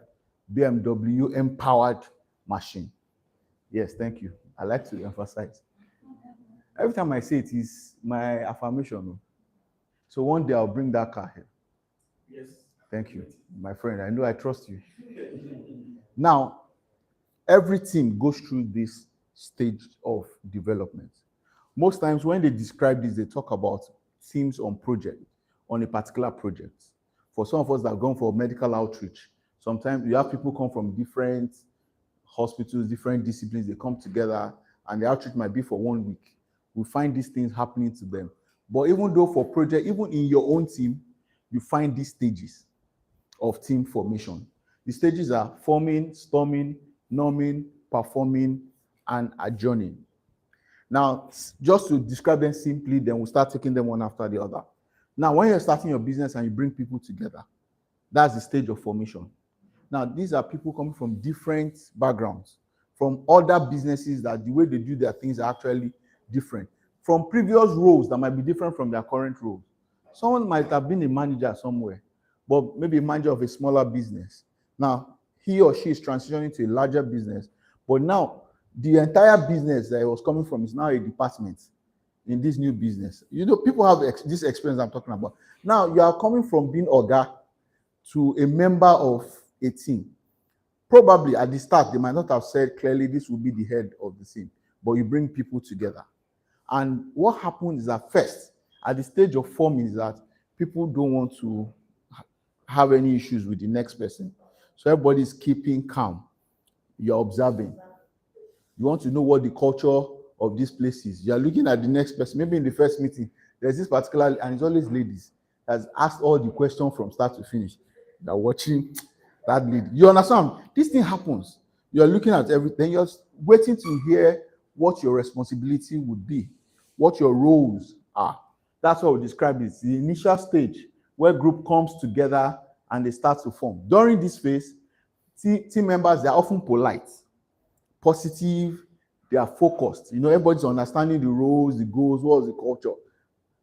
BMW empowered machine. Yes, thank you. I like to emphasize. Every time I say it is my affirmation. So one day I'll bring that car here. Yes. Thank you, my friend. I know I trust you. Now, every team goes through this stage of development. Most times when they describe this, they talk about teams on a particular project. For some of us that have gone for medical outreach, sometimes you have people come from different hospitals, different disciplines, they come together and the outreach might be for 1 week. We find these things happening to them. But even though for project, even in your own team, you find these stages of team formation. The stages are forming, storming, norming, performing, and adjourning. Now, just to describe them simply, then we'll start taking them one after the other. Now, when you're starting your business and you bring people together, that's the stage of formation. Now, these are people coming from different backgrounds, from other businesses that the way they do their things are actually different, from previous roles that might be different from their current roles. Someone might have been a manager somewhere, but maybe a manager of a smaller business. Now, he or she is transitioning to a larger business, but now the entire business that it was coming from is now a department in this new business. People have this experience I'm talking about. Now, you are coming from being Oga to a member of a team. Probably at the start, they might not have said clearly this will be the head of the team, but you bring people together. And what happens is that first, at the stage of forming, is that people don't want to have any issues with the next person. So everybody's keeping calm. You're observing. You want to know what the culture of this place is. You're looking at the next person. Maybe in the first meeting, there's this particular, and it's always ladies, that's asked all the questions from start to finish. They're watching that lady. You understand? This thing happens. You're looking at everything. You're waiting to hear what your responsibility would be, what your roles are. That's what we describe it. The initial stage where group comes together and they start to form. During this phase, team members, they're often polite, positive, They are focused. Everybody's understanding the roles, the goals, what's the culture.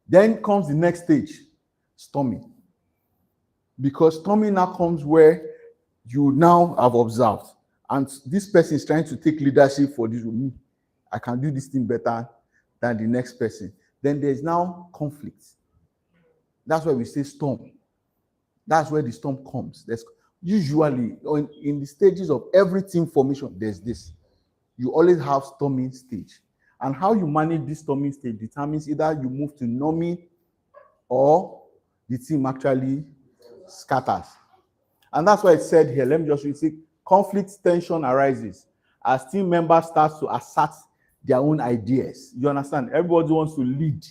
Then comes the next stage, storming. Because storming now comes where you now have observed, and this person is trying to take leadership for this room. I can do this thing better than the next person. Then there's now conflict. That's why we say storm. That's where the storm comes. There's usually in the stages of every team formation, there's this. You always have storming stage. And how you manage this storming stage determines either you move to norming or the team actually scatters. And that's why it said here, let me just read it. Conflict tension arises as team members start to assert their own ideas. You understand? Everybody wants to lead.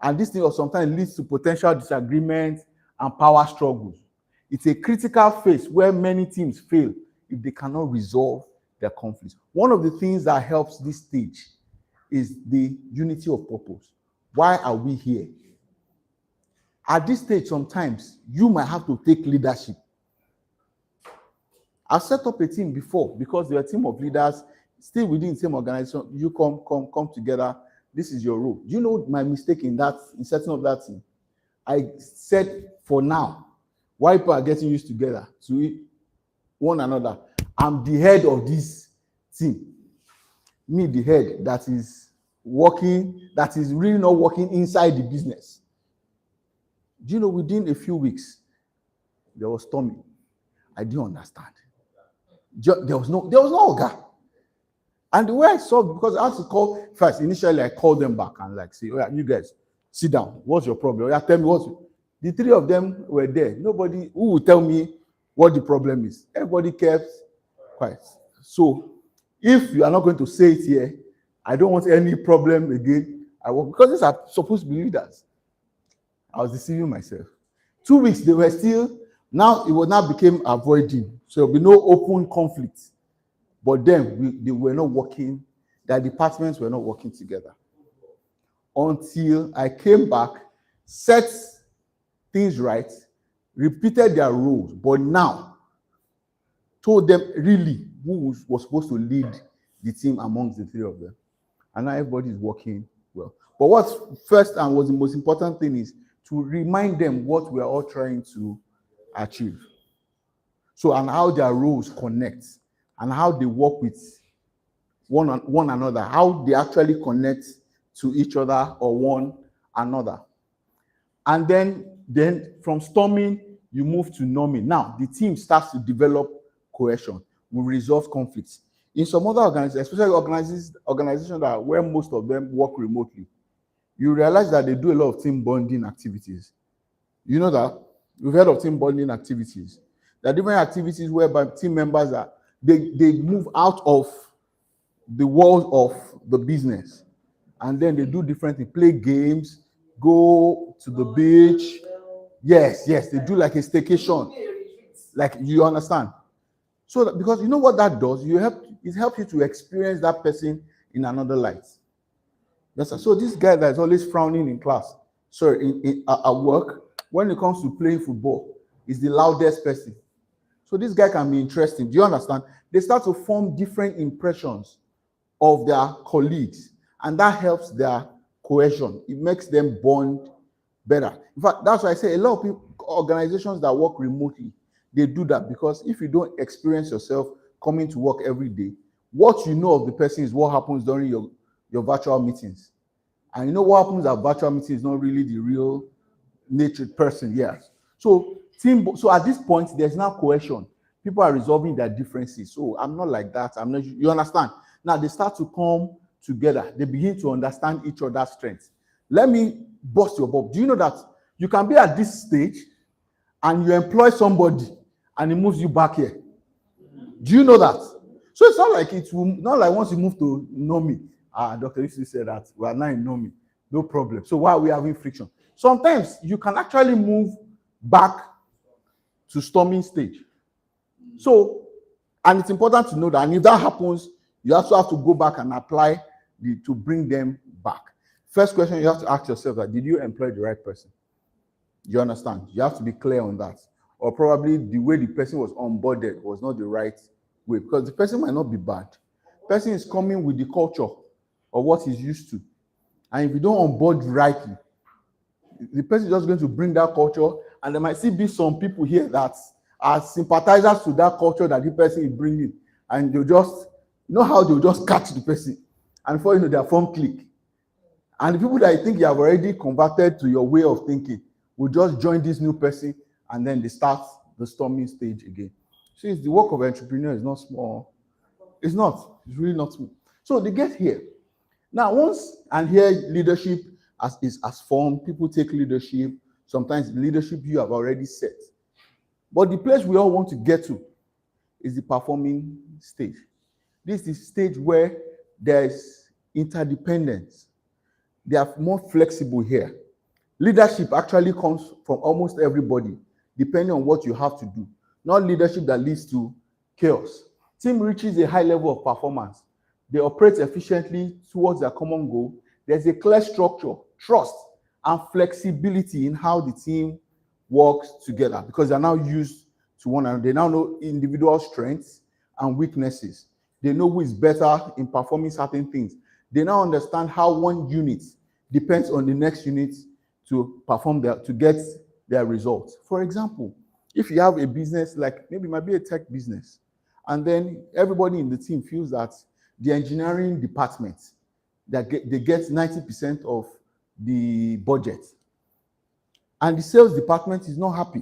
And this thing sometimes leads to potential disagreement and power struggles. It's a critical phase where many teams fail if they cannot resolve their conflicts. One of the things that helps this stage is the unity of purpose. Why are we here? At this stage, sometimes you might have to take leadership. I've set up a team before because they're a team of leaders still within the same organization. You come together. This is your role. You know my mistake in setting up that team? I said for now, why people are getting used together to one another. I'm the head of this team. Me, the head that is working, that is really not working inside the business. Do you know within a few weeks, there was storming. I didn't understand. There was no Oga. And the way I saw it, because I had to call first, initially I called them back and say, oh yeah, you guys, sit down. What's your problem? Oh yeah, tell me the three of them were there. Nobody who will tell me what the problem is. Everybody kept quiet. So if you are not going to say it here, I don't want any problem again. Because these are supposed to be leaders. I was deceiving myself. 2 weeks, they were still, now it was now became avoiding. So there will be no open conflict. But then they were not working, their departments were not working together. Until I came back, set things right, repeated their roles, but now told them really who was supposed to lead the team amongst the three of them. And now everybody is working well. But what's first and was the most important thing is to remind them what we are all trying to achieve. So, and how their roles connect, and how they work with one another, how they actually connect to each other or one another. And then from storming, you move to norming. Now, the team starts to develop cohesion, will resolve conflicts. In some other organizations, especially organizations that where most of them work remotely, you realize that they do a lot of team bonding activities. You know that? We've heard of team bonding activities. There are different activities whereby team members they move out of the world of the business, and then they do different things, play games, go to the beach. Yes, they do like a staycation. Like, you understand? So that, because you know what that does, it helps you to experience that person in another light. Yes, sir. So this guy that is always frowning in class, at work, when it comes to playing football, is the loudest person. So this guy can be interesting. Do you understand? They start to form different impressions of their colleagues, and that helps their cohesion. It makes them bond better. In fact, that's why I say a lot of people, organizations that work remotely, they do that, because if you don't experience yourself coming to work every day, what you know of the person is what happens during your virtual meetings. And you know what happens at virtual meetings is not really the real natured person. Yes. So at this point, there's now cohesion. People are resolving their differences. So I'm not like that. I'm not. You understand? Now they start to come together. They begin to understand each other's strengths. Let me bust your bubble. Do you know that you can be at this stage and you employ somebody and it moves you back here? Do you know that? So it's not like once you move to Nomi. Dr. Yusuf said that we are now in Nomi. No problem. So why are we having friction? Sometimes you can actually move back to storming stage. So, and it's important to know that, and if that happens, you also have to go back and apply to bring them back. First question you have to ask yourself that, did you employ the right person? You understand? You have to be clear on that. Or probably the way the person was onboarded was not the right way, because the person might not be bad. person is coming with the culture of what he's used to. And if you don't onboard rightly, the person is just going to bring that culture, and there might still be some people here that are sympathizers to that culture that the person is bringing, and they'll just, you know how they'll just catch the person, and before you know, their phone click. And the people that you think you have already converted to your way of thinking will just join this new person, and then they start the storming stage again. So it's the work of an entrepreneur is not small. It's not. It's really not small. So they get here. Now, once and here leadership is formed, people take leadership. Sometimes the leadership you have already set. But the place we all want to get to is the performing stage. This is the stage where there's interdependence. They are more flexible here. Leadership actually comes from almost everybody, depending on what you have to do. Not leadership that leads to chaos. Team reaches a high level of performance. They operate efficiently towards their common goal. There's a clear structure, trust, and flexibility in how the team works together because they're now used to one another. They now know individual strengths and weaknesses. They know who is better in performing certain things. They now understand how one unit depends on the next unit to perform to get their results. For example, if you have a business, like maybe it might be a tech business, and then everybody in the team feels that the engineering department, they get 90% of the budget, and the sales department is not happy.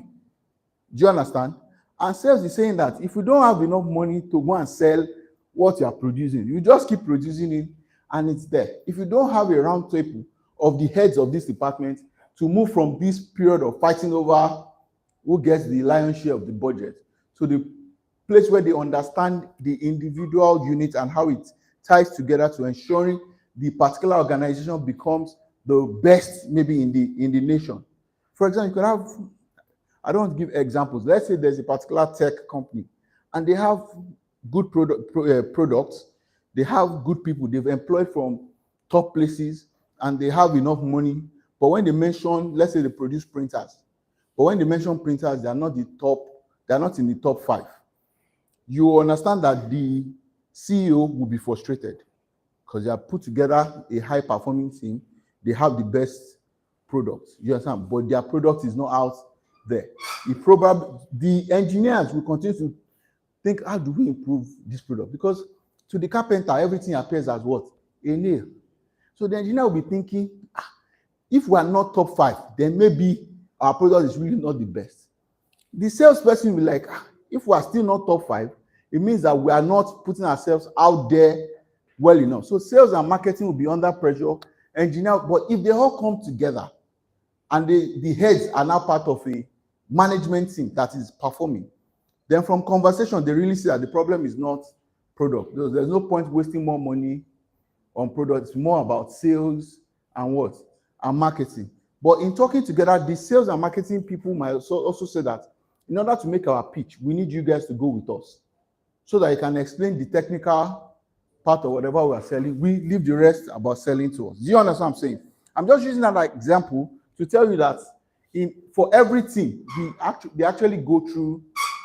Do you understand? And sales is saying that if you don't have enough money to go and sell what you are producing, you just keep producing it, and it's there. If you don't have a round table of the heads of this department to move from this period of fighting over who gets the lion's share of the budget to the place where they understand the individual unit and how it ties together to ensuring the particular organization becomes the best maybe in the nation. For example, you could have, I don't want to give examples. Let's say there's a particular tech company and they have good products, they have good people, they've employed from top places, and they have enough money. But when they mention, let's say they produce printers, but when they mention printers, they are not in the top 5. You understand that the CEO will be frustrated because they have put together a high-performing team. They have the best products. You understand? But their product is not out there. The engineers will continue to think, how do we improve this product? Because to the carpenter, everything appears as what? A nail. So the engineer will be thinking, if we are not top 5, then maybe our product is really not the best. The salesperson will be like, if we are still not top 5, it means that we are not putting ourselves out there well enough. So sales and marketing will be under pressure. Engineer, but if they all come together and the heads are now part of a management team that is performing, then from conversation, they really see that the problem is not product. There's no point wasting more money on products. It's more about sales and what? And marketing. But in talking together, the sales and marketing people might also say that in order to make our pitch, we need you guys to go with us so that you can explain the technical part of whatever we are selling. We leave the rest about selling to us. Do you understand what I'm saying? I'm just using that example to tell you that for everything, they actually go through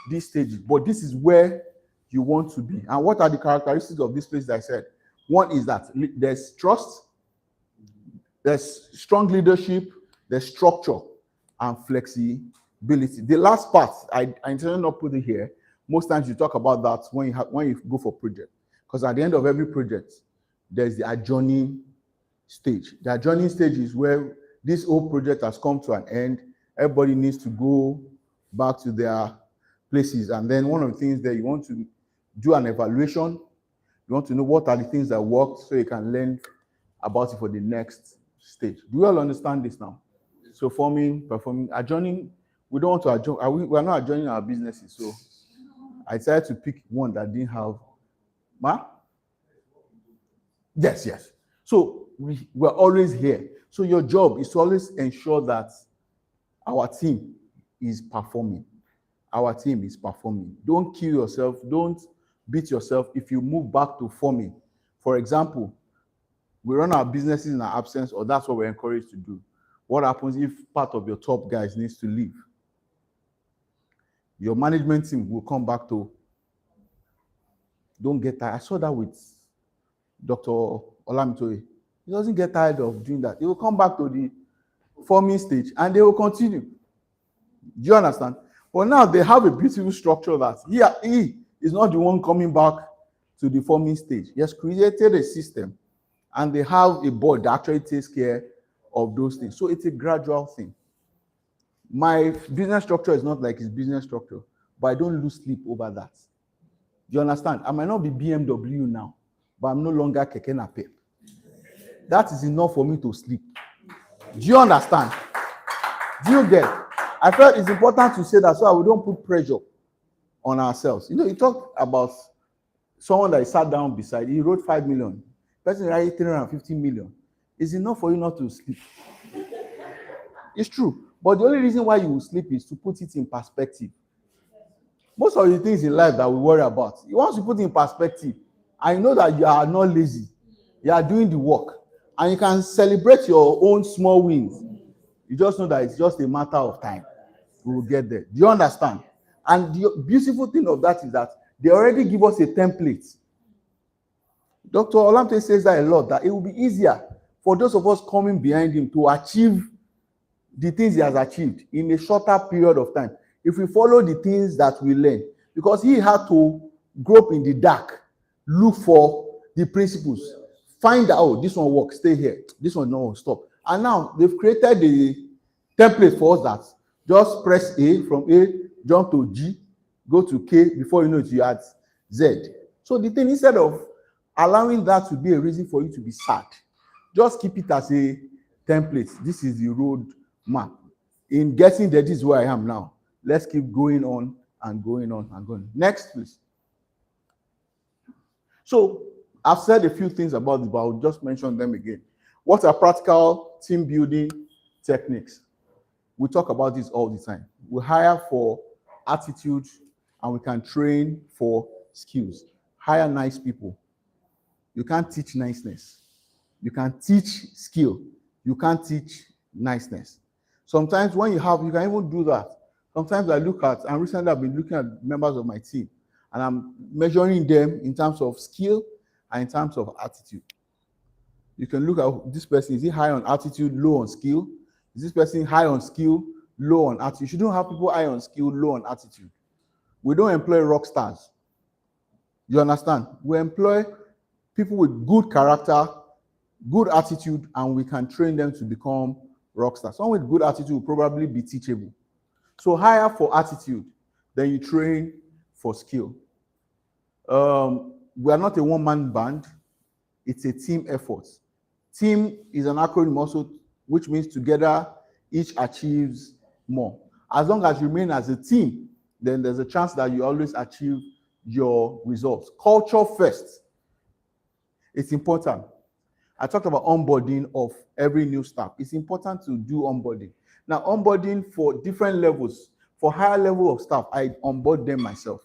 these stages, but this is where you want to be. And what are the characteristics of this place that I said? One is that there's trust, there's strong leadership, there's structure, and flexibility. The last part, I intended not put it here. Most times you talk about that when you go for project. Because at the end of every project, there's the adjourning stage. The adjourning stage is where this whole project has come to an end. Everybody needs to go back to their places. And then one of the things that you want to do an evaluation. You want to know what are the things that work so you can learn about it for the next stage. Do you all understand this now? So forming, performing, adjourning. We don't want to adjourn. We are not adjourning our businesses. So I decided to pick one that didn't have. Yes. So we're always here. So your job is to always ensure that our team is performing. Our team is performing. Don't kill yourself. Don't beat yourself if you move back to forming. For example, we run our businesses in our absence, or that's what we're encouraged to do. What happens if part of your top guys needs to leave? Your management team will come back to, don't get tired. I saw that with Dr. Olamitoye. He doesn't get tired of doing that. He will come back to the forming stage and they will continue. Do you understand? But now they have a beautiful structure that he is not the one coming back to the forming stage. He has created a system and they have a board that actually takes care of those things. So it's a gradual thing. My business structure is not like his business structure, but I don't lose sleep over that. Do you understand? I might not be BMW now, but I'm no longer Keke Napep. That is enough for me to sleep. Do you understand? Do you get? I felt it's important to say that so that we don't put pressure on ourselves. You know, you talk about someone that sat down beside, he wrote 5 million. Person writing 350 million. It's enough for you not to sleep. It's true. But the only reason why you will sleep is to put it in perspective. Most of the things in life that we worry about, once you put it in perspective, I know that you are not lazy. You are doing the work. And you can celebrate your own small wins. You just know that it's just a matter of time. We will get there. Do you understand? And the beautiful thing of that is that they already give us a template. Dr. Olamte says that a lot, that it will be easier for those of us coming behind him to achieve the things he has achieved in a shorter period of time if we follow the things that we learn. Because he had to grope in the dark, look for the principles, find out, oh, this one works, stay here, this one no, stop. And now they've created the template for us that just press A, from A, jump to G, go to K, before you know it, you add Z. So the thing, instead of allowing that to be a reason for you to be sad, just keep it as a template. This is the road map. In getting there, this is where I am now. Let's keep going on and going on and going. Next, please. So I've said a few things about this, but I'll just mention them again. What are practical team building techniques? We talk about this all the time. We hire for attitude and we can train for skills. Hire nice people. You can't teach niceness. You can teach skill. You can't teach niceness. Sometimes when you can even do that. Sometimes I look at, and recently I've been looking at members of my team, and I'm measuring them in terms of skill and in terms of attitude. You can look at this person, is he high on attitude, low on skill? Is this person high on skill, low on attitude? You shouldn't have people high on skill, low on attitude. We don't employ rock stars. You understand? We employ people with good character, good attitude, and we can train them to become rock stars. Someone with good attitude will probably be teachable. So hire for attitude, then you train for skill. We are not a one-man band. It's a team effort. Team is an acronym also, which means together, each achieves more. As long as you remain as a team, then there's a chance that you always achieve your results. Culture first. It's important. I talked about onboarding of every new staff. It's important to do onboarding. Now, onboarding for different levels. For higher level of staff, I onboard them myself.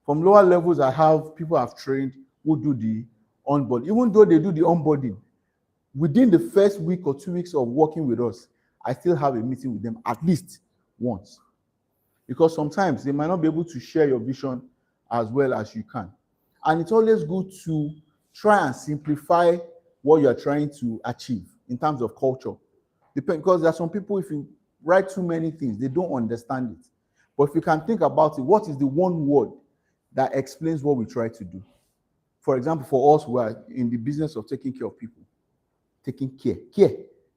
From lower levels, I have people I've trained who do the onboarding. Even though they do the onboarding, within the first week or 2 weeks of working with us, I still have a meeting with them at least once. Because sometimes they might not be able to share your vision as well as you can. And it's always good to try and simplify what you're trying to achieve in terms of culture. Because there are some people, if you write too many things, they don't understand it. But if you can think about it, what is the one word that explains what we try to do? For example, for us, we are in the business of taking care of people. Taking care. Care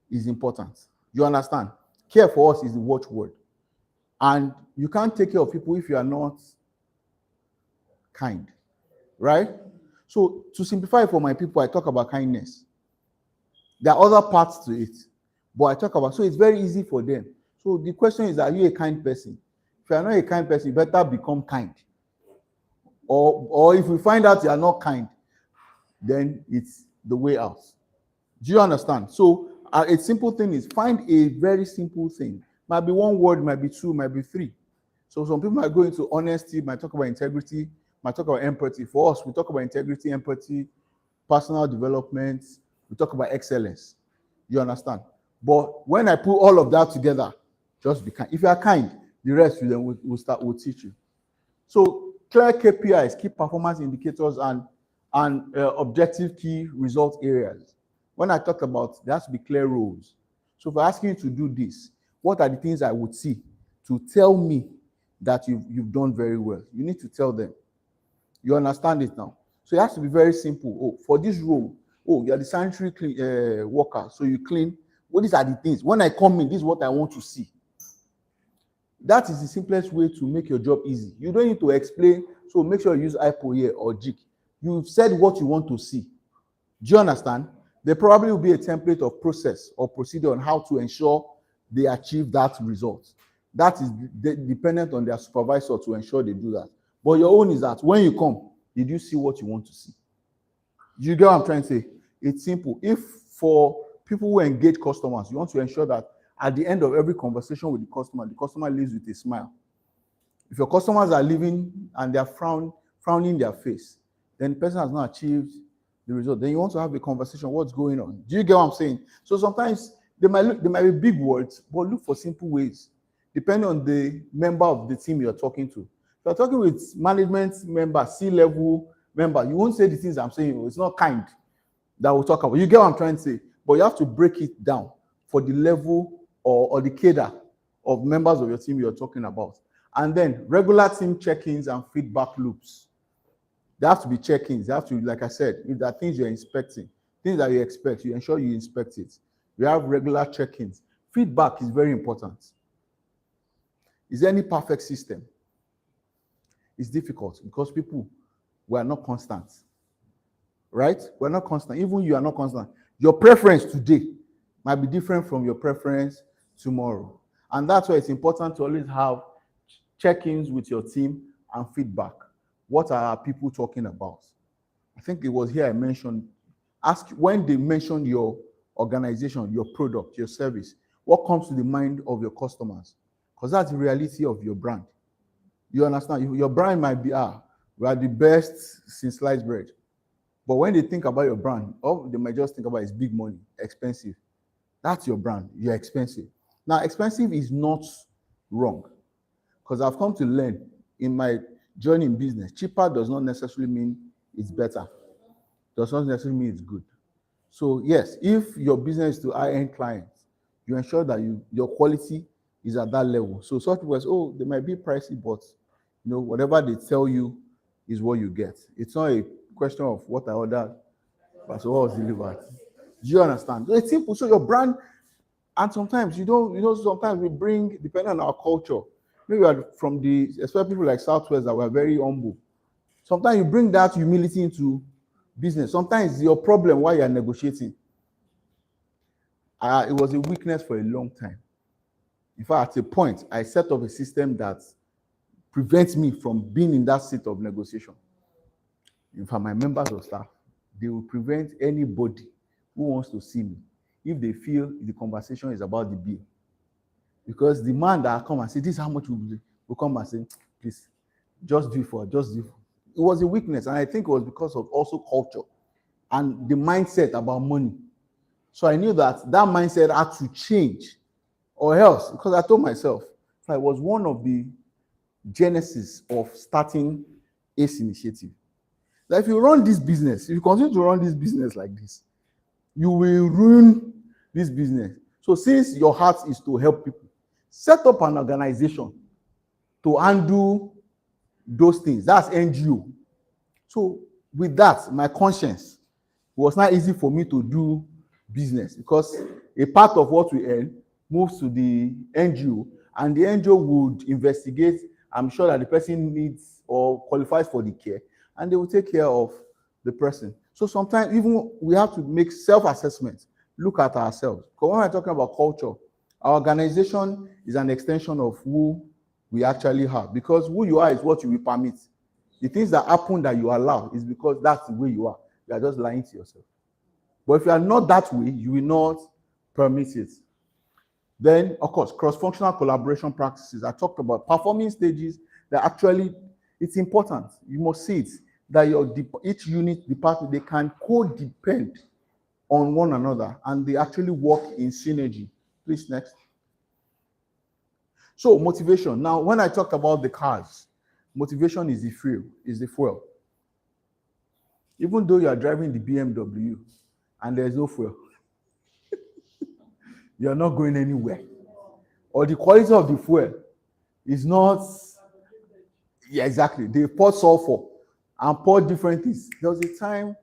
is important. You understand? Care for us is the watchword. And you can't take care of people if you are not kind. Right? So to simplify for my people, I talk about kindness. There are other parts to it, but I talk about, so it's very easy for them. So the question is, are you a kind person? If you are not a kind person, you better become kind. Or if we find out you are not kind, then it's the way out. Do you understand? So a simple thing is, find a very simple thing. Might be one word, might be two, might be three. So some people might go into honesty, might talk about integrity, might talk about empathy. For us, we talk about integrity, empathy, personal development. We talk about excellence. You understand? But when I put all of that together, just be kind. If you are kind, the rest will teach you. So clear KPIs, key performance indicators, and and objective key result areas. When I talk about, there has to be clear roles. So if I'm asking you to do this, what are the things I would see to tell me that you've done very well? You need to tell them. You understand it now? So it has to be very simple. Oh, for this role, oh, you're the sanitary worker, so you clean. Well, these are the things. When I come in, this is what I want to see. That is the simplest way to make your job easy. You don't need to explain, so make sure you use IPO here or JIC. You've said what you want to see. Do you understand? There probably will be a template of process or procedure on how to ensure they achieve that result. That is dependent on their supervisor to ensure they do that. But your own is that when you come, did you see what you want to see? Do you get what I'm trying to say? It's simple. If for people who engage customers, you want to ensure that at the end of every conversation with the customer leaves with a smile. If your customers are leaving and they're frowning their face, then the person has not achieved the result. Then you want to have a conversation. What's going on? Do you get what I'm saying? So sometimes they might be big words, but look for simple ways, depending on the member of the team you're talking to. If you're talking with management member, C-level member, you won't say the things I'm saying. It's not kind that we'll talk about. You get what I'm trying to say? But you have to break it down for the level or the cadre of members of your team you're talking about. And then regular team check-ins and feedback loops. There have to be check-ins. There have to, like I said, if there are things you're inspecting, things that you expect, you ensure you inspect it. We have regular check-ins. Feedback is very important. Is there any perfect system? It's difficult because people were not constant. Right? We're not constant. Even you are not constant. Your preference today might be different from your preference tomorrow. And that's why it's important to always have check-ins with your team and feedback. What are people talking about? I think it was here I mentioned, ask when they mention your organization, your product, your service, what comes to the mind of your customers? Because that's the reality of your brand. You understand? Your brand might be, we are the best since sliced bread. But when they think about your brand, all they might just think about is big money, expensive. That's your brand. You're expensive. Now, expensive is not wrong. Because I've come to learn in my journey in business, cheaper does not necessarily mean it's better. Does not necessarily mean it's good. So yes, if your business is to high-end clients, you ensure that your quality is at that level. So such people say, oh, they might be pricey, but whatever they tell you is what you get. It's not a question of what I ordered, but what was delivered. Do you understand? So it's simple. So your brand, and sometimes sometimes we bring, depending on our culture, maybe we are from especially people like Southwest that were very humble. Sometimes you bring that humility into business. Sometimes it's your problem while you are negotiating. It was a weakness for a long time. In fact, at a point, I set up a system that prevents me from being in that state of negotiation. In fact, my members of staff, they will prevent anybody who wants to see me if they feel the conversation is about the bill. Because the man that come and say, this is how much will come and say, please, just do it for. It was a weakness, and I think it was because of also culture and the mindset about money. So I knew that mindset had to change, or else, because I told myself, I was one of the genesis of starting ACE Initiative. That if you run this business, if you continue to run this business like this, you will ruin this business. So since your heart is to help people, set up an organization to handle those things. That's NGO. So with that, my conscience, it was not easy for me to do business because a part of what we earn moves to the NGO, and the NGO would investigate. I'm sure that the person needs or qualifies for the care, and they will take care of the person. So sometimes even we have to make self-assessment, look at ourselves. Because when we're talking about culture, our organization is an extension of who we actually have. Because who you are is what you will permit. The things that happen that you allow is because that's the way you are. You are just lying to yourself. But if you are not that way, you will not permit it. Then, of course, cross-functional collaboration practices. I talked about performing stages that actually, it's important. You must see it, that each unit, department, they can co-depend on one another, and they actually work in synergy. Please, next. So, motivation. Now, when I talked about the cars, motivation is the fuel, Even though you are driving the BMW and there's no fuel, you're not going anywhere. Or the quality of the fuel is not, yeah, exactly. They poured sulfur and poured different things. There was a time,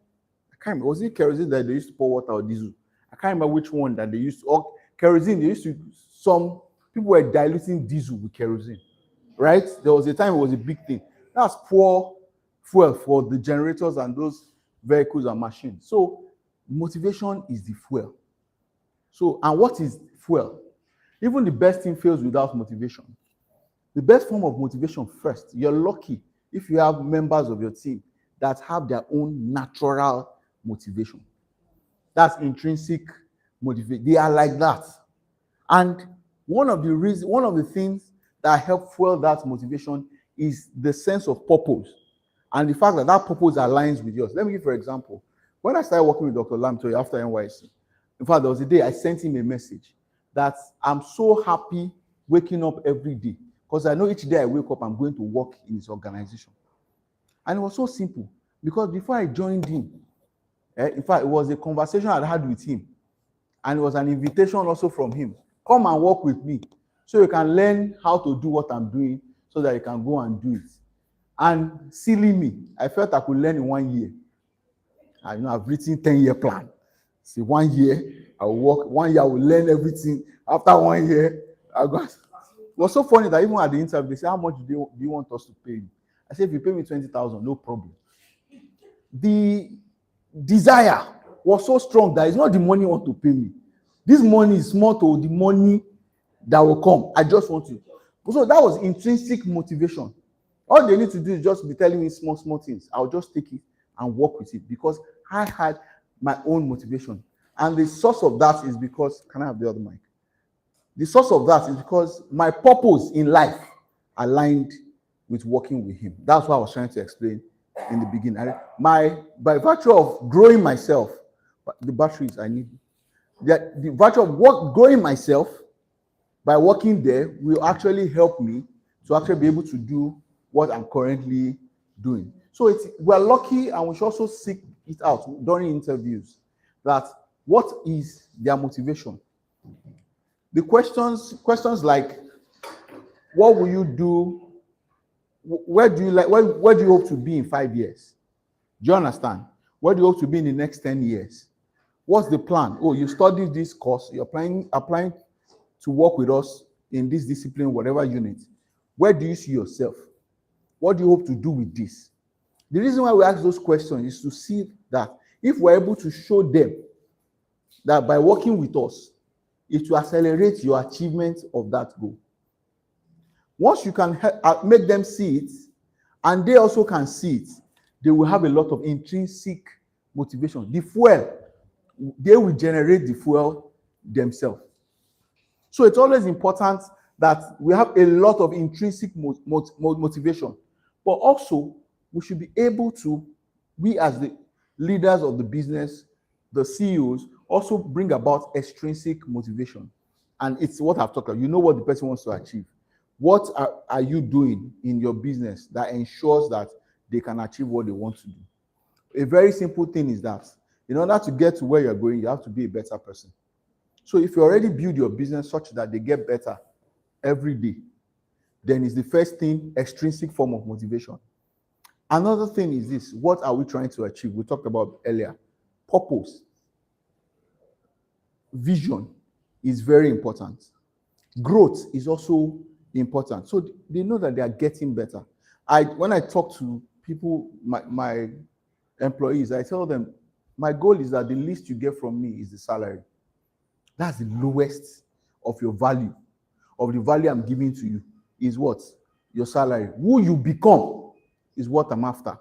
I can't remember, was it kerosene that they used to pour water or diesel? I can't remember which one that they used to, or kerosene, they used to, some people were diluting diesel with kerosene, right? There was a time it was a big thing. That's poor fuel for the generators and those vehicles and machines. So motivation is the fuel. So, and what is fuel? Even the best thing fails without motivation. The best form of motivation first, you're lucky if you have members of your team that have their own natural motivation. That's intrinsic motivation. They are like that. And one of the things that help fuel that motivation is the sense of purpose and the fact that that purpose aligns with yours. Let me give you an example. When I started working with Dr. Lam after NYC, in fact, there was a day I sent him a message that I'm so happy waking up every day because I know each day I wake up, I'm going to work in his organization. And it was so simple because before I joined him, in fact, it was a conversation I had with him, and it was an invitation also from him. Come and work with me so you can learn how to do what I'm doing so that you can go and do it. And silly me, I felt I could learn in 1 year. I've written 10-year plan. See, 1 year, I will work. 1 year, I will learn everything. After 1 year, I got. It was so funny that even at the interview, they said, how much do you want us to pay you? I said, if you pay me 20,000, no problem. The desire was so strong that it's not the money you want to pay me. This money is more to the money that will come. I just want to. So that was intrinsic motivation. All they need to do is just be telling me small things. I'll just take it and work with it because I had my own motivation. And the source of that is because, can I have the other mic? The source of that is because my purpose in life aligned with working with him. That's what I was trying to explain in the beginning. By virtue of growing myself, the batteries I need, the virtue of growing myself by working there will actually help me to actually be able to do what I'm currently doing. So we're lucky, and we should also seek it out during interviews, that what is their motivation? The questions like, what will you do? Where do you hope to be in 5 years? Do you understand? Where do you hope to be in the next 10 years? What's the plan? Oh, you studied this course, you're applying to work with us in this discipline, whatever unit. Where do you see yourself? What do you hope to do with this? The reason why we ask those questions is to see that if we're able to show them that by working with us, it will accelerate your achievement of that goal. Once you can make them see it, and they also can see it, they will have a lot of intrinsic motivation. The fuel, they will generate the fuel themselves. So it's always important that we have a lot of intrinsic motivation, but also we should be able to, we as the leaders of the business, the CEOs, also bring about extrinsic motivation. And it's what I've talked about. You know what the person wants to achieve. What are you doing in your business that ensures that they can achieve what they want to do? A very simple thing is that in order to get to where you're going, you have to be a better person. So if you already build your business such that they get better every day, then it's the first thing, extrinsic form of motivation. Another thing is this: what are we trying to achieve? We talked about earlier. Purpose. Vision is very important. Growth is also important. So they know that they are getting better. When I talk to people, my employees, I tell them, my goal is that the least you get from me is the salary. That's the lowest of your value, of the value I'm giving to you, is what? Your salary. Who you become is what I'm after.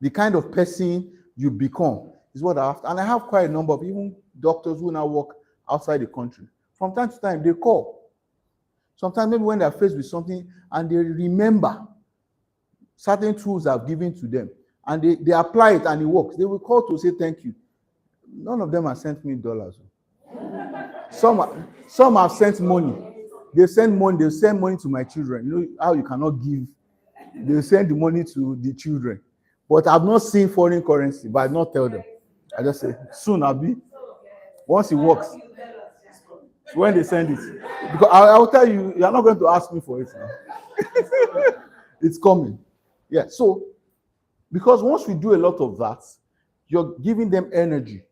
The kind of person you become is what I'm after. And I have quite a number of even doctors who now work outside the country. From time to time, they call. Sometimes maybe when they're faced with something and they remember certain tools I've given to them and they apply it and it works, they will call to say thank you. None of them have sent me dollars. Some have sent money. They send money to my children. You know how you cannot give. They send the money to the children. But I've not seen foreign currency, but I not tell them. I just say, soon I'll be. Once it works, when they send it. Because I will tell you, you're not going to ask me for it now. It's coming. Yeah, so, because once we do a lot of that, you're giving them energy.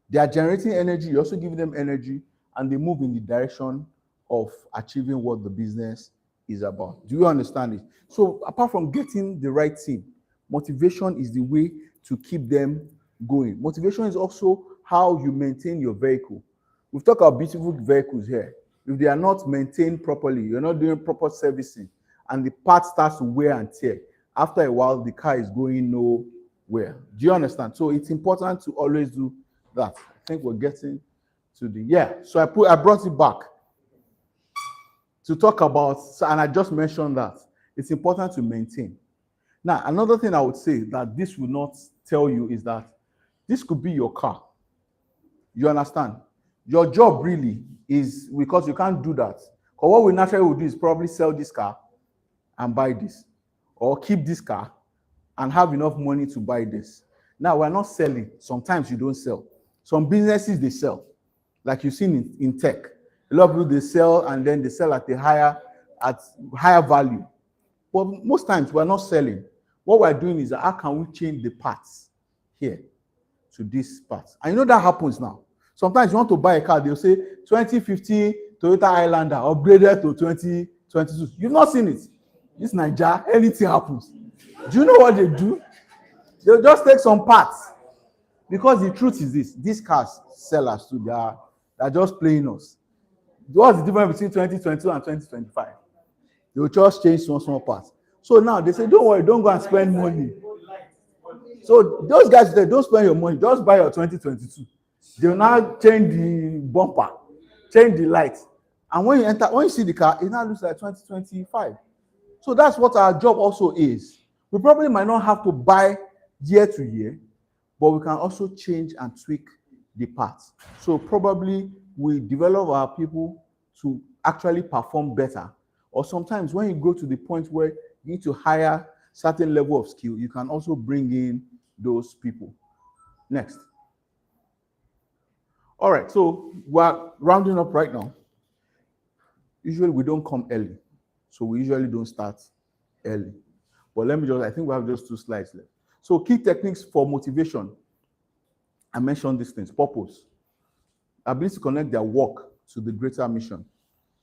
They are generating energy, you're also giving them energy, and they move in the direction of achieving what the business is about. Do you understand it? So apart from getting the right team, motivation is the way to keep them going. Motivation is also how you maintain your vehicle. We've talked about beautiful vehicles here. If they are not maintained properly, you're not doing proper servicing, and the part starts to wear and tear, after a while, the car is going nowhere. Do you understand? So it's important to always do that. I think we're getting to the, yeah. So I brought it back to talk about, and I just mentioned that it's important to maintain. Now, another thing I would say that this will not tell you is that this could be your car. You understand? Your job really is, because you can't do that. Because what we naturally would do is probably sell this car and buy this, or keep this car and have enough money to buy this. Now, we're not selling. Sometimes you don't sell. Some businesses, they sell. Like you've seen in tech. A lot of people, they sell, and then they sell at higher value. But most times, we're not selling. What we're doing is, how can we change the parts here to this part? And you know that happens now. Sometimes you want to buy a car, they'll say 2015 Toyota Highlander upgraded to 2022. You've not seen it. This Nigeria, anything happens. Do you know what they do? They'll just take some parts. Because the truth is this, these cars sellers too, they're just playing us. What's the difference between 2022 and 2025? They will just change some small parts. So now they say, don't worry, don't go and spend money. So those guys, they don't spend your money, just buy your 2022. They will now change the bumper, change the lights. And when you see the car, it now looks like 2025. So that's what our job also is. We probably might not have to buy year to year, but we can also change and tweak the parts. So probably we develop our people to actually perform better. Or sometimes when you go to the point where you need to hire certain level of skill, you can also bring in those people. Next. All right, so we're rounding up right now. Usually we don't come early, so we usually don't start early. But I think we have just 2 slides left. So key techniques for motivation. I mentioned these things. Purpose. Ability to connect their work to the greater mission.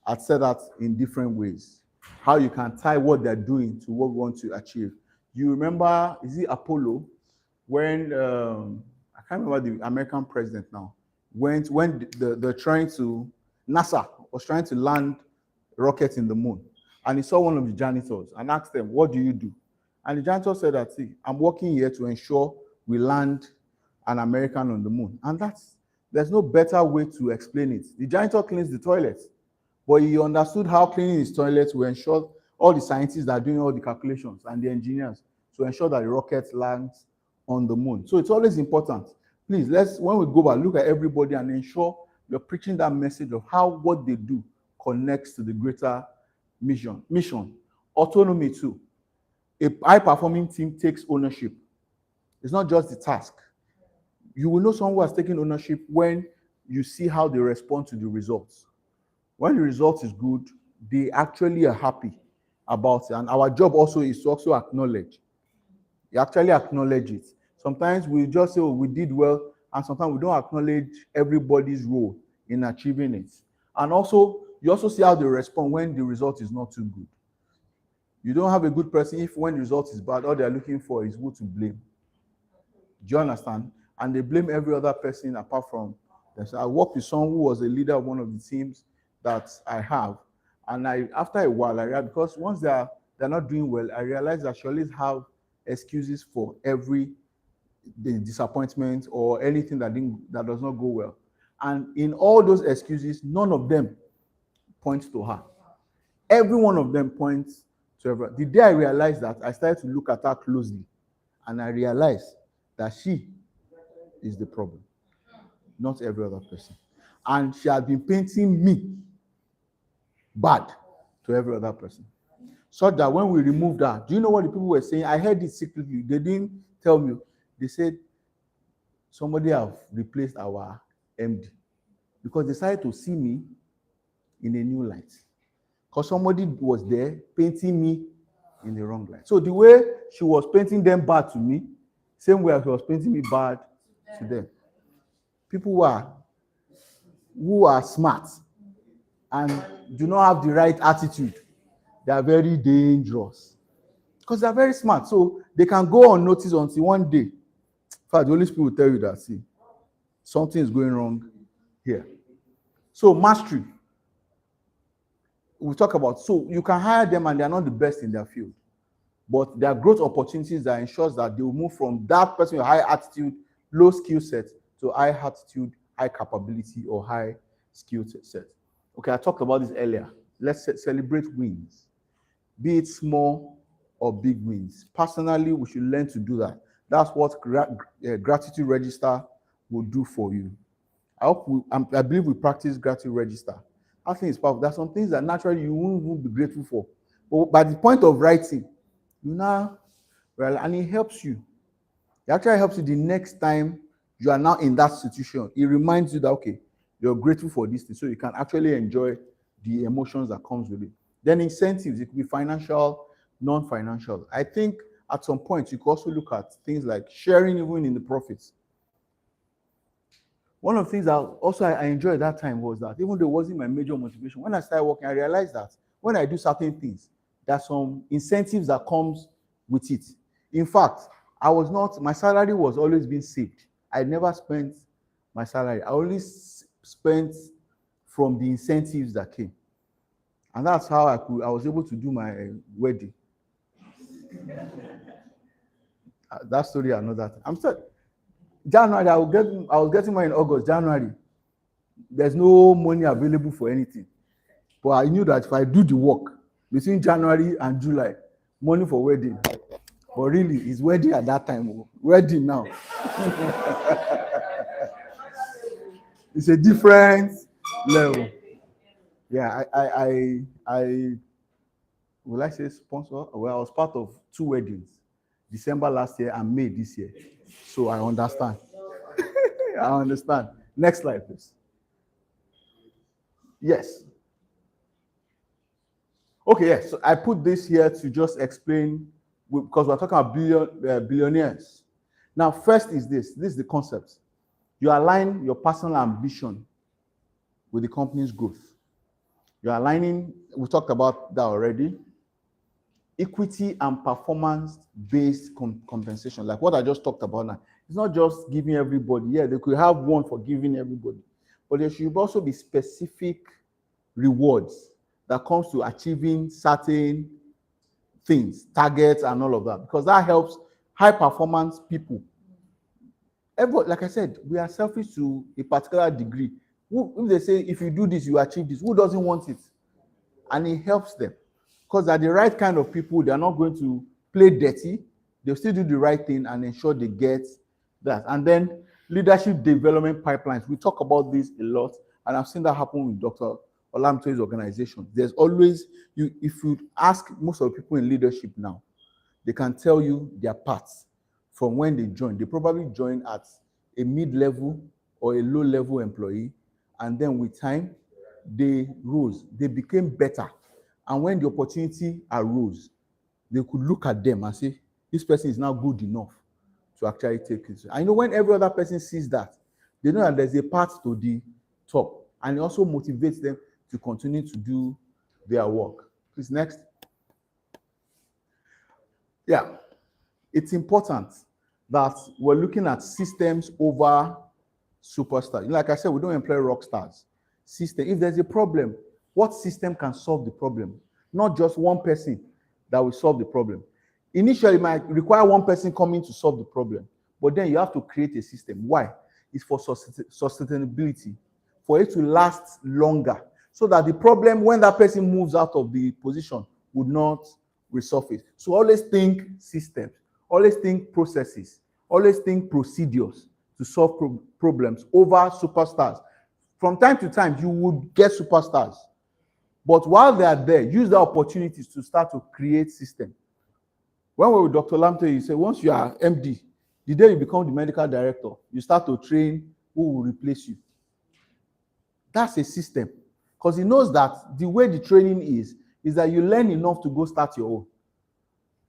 I'd said that in different ways. How you can tie what they're doing to what we want to achieve. You remember, is it Apollo? When, I can't remember the American president now, when they're trying to, NASA was trying to land rockets in the moon. And he saw one of the janitors and asked them, what do you do? And the janitor said that, see, I'm working here to ensure we land an American on the moon. And there's no better way to explain it. The janitor cleans the toilets, but he understood how cleaning his toilets will ensure all the scientists that are doing all the calculations and the engineers to ensure that the rocket lands on the moon. So it's always important. Please, when we go back, look at everybody and ensure you're preaching that message of how what they do connects to the greater mission. Autonomy too. A high-performing team takes ownership. It's not just the task. You will know someone who has taken ownership when you see how they respond to the results. When the result is good, they actually are happy about it. And our job also is to also acknowledge. You actually acknowledge it. Sometimes we just say, oh, we did well, and sometimes we don't acknowledge everybody's role in achieving it. And also, you also see how they respond when the result is not too good. You don't have a good person if when the result is bad, all they're looking for is who to blame. Do you understand? And they blame every other person apart from themselves. I worked with someone who was a leader of one of the teams that I have. And after a while, I realized, because once they're not doing well, I realized that she always have excuses for every disappointment or anything that does not go well. And in all those excuses, none of them points to her. Every one of them points to everyone. The day I realized that, I started to look at her closely, and I realized that she is the problem, not every other person. And she had been painting me bad to every other person. So that when we removed that, do you know what the people were saying? I heard it secretly. They didn't tell me. They said somebody have replaced our MD because they decided to see me in a new light. Because somebody was there painting me in the wrong light. So the way she was painting them bad to me, same way as she was painting me bad to them. People who are smart and do not have the right attitude, they are very dangerous. Because they are very smart. So they can go unnoticed until one day. In fact, the Holy Spirit will tell you that, see, something is going wrong here. So mastery. We talk about, so you can hire them and they are not the best in their field. But there are growth opportunities that ensures that they will move from that person with high attitude, low skill set to high attitude, high capability, or high skill set. Okay, I talked about this earlier. Let's celebrate wins, be it small or big wins. Personally, we should learn to do that. That's what gratitude register will do for you. I believe we practice gratitude register. I think it's powerful. There's some things that naturally you won't be grateful for. But by the point of writing, you now, well, and it helps you. It actually helps you the next time you are now in that situation. It reminds you that, okay, you're grateful for this thing, so you can actually enjoy the emotions that comes with it. Then incentives, it could be financial, non-financial. I think at some point you could also look at things like sharing even in the profits. One of the things that also I enjoyed at that time was that even though it wasn't my major motivation, when I started working, I realized that when I do certain things, there's some incentives that comes with it. In fact, my salary was always being saved. I never spent my salary. I only spent from the incentives that came. And that's how I was able to do my wedding. That story another time. I'm sorry. January, I was getting money in August. January, there's no money available for anything. But I knew that if I do the work between January and July, money for wedding. But really, it's wedding at that time. Wedding now. It's a different level. Yeah, I will I say sponsor? Well, I was part of 2 weddings, December last year and May this year. So I understand. I understand. Next slide, please. Yes. Okay, yes. So I put this here to just explain, because we're talking about billionaires. Now, first is this. This is the concept. You align your personal ambition with the company's growth. You're aligning, we talked about that already, equity and performance-based compensation, like what I just talked about now. It's not just giving everybody. Yeah, they could have one for giving everybody. But there should also be specific rewards that comes to achieving certain things, targets, and all of that, because that helps high-performance people. Everybody, like I said, we are selfish to a particular degree. If they say, if you do this, you achieve this, who doesn't want it? And it helps them. Because they're the right kind of people. They're not going to play dirty. They'll still do the right thing and ensure they get that. And then leadership development pipelines. We talk about this a lot. And I've seen that happen with Dr. Olamto's organization. There's always, if you ask most of the people in leadership now, they can tell you their paths from when they joined. They probably joined at a mid-level or a low-level employee. And then with time, they rose. They became better. And when the opportunity arose, they could look at them and say, this person is now good enough to actually take it. I know when every other person sees that, they know that there's a path to the top. And it also motivates them to continue to do their work. Please, next. Yeah, it's important that we're looking at systems over superstars. Like I said, we don't employ rock stars. System. If there's a problem, what system can solve the problem? Not just one person that will solve the problem. Initially, it might require one person coming to solve the problem, but then you have to create a system. Why? It's for sustainability, for it to last longer, so that the problem, when that person moves out of the position, would not resurface. So always think systems, always think processes, always think procedures to solve problems over superstars. From time to time, you would get superstars. But while they are there, use the opportunities to start to create system. When we were with Dr. Lamte, he said, once you are MD, the day you become the medical director, you start to train who will replace you. That's a system. Because he knows that the way the training is that you learn enough to go start your own.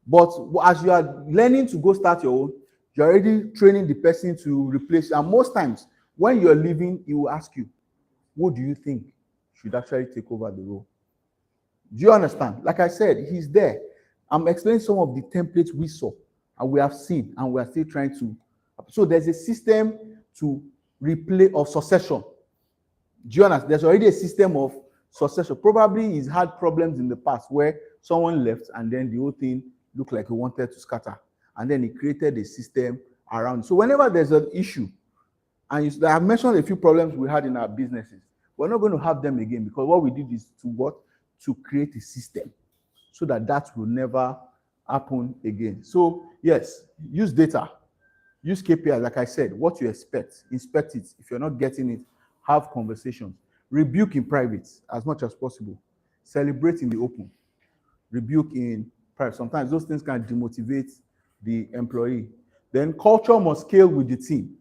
But as you are learning to go start your own, you're already training the person to replace you. And most times, when you're leaving, he will ask you, what do you think should actually take over the role? Do you understand? Like I said, he's there. I'm explaining some of the templates we saw and we have seen, and we are still trying to. So there's a system to replay of succession. Do you understand? There's already a system of succession. Probably he's had problems in the past where someone left and then the whole thing looked like he wanted to scatter. And then he created a system around. So whenever there's an issue, and I have mentioned a few problems we had in our businesses, we're not going to have them again, because what we did is to create a system so that will never happen again. So yes, use data, use KPI. Like I said, what you expect, inspect it. If you're not getting it, have conversations. Rebuke in private as much as possible. Celebrate in the open. Rebuke in private. Sometimes those things can demotivate the employee. Then culture must scale with the team.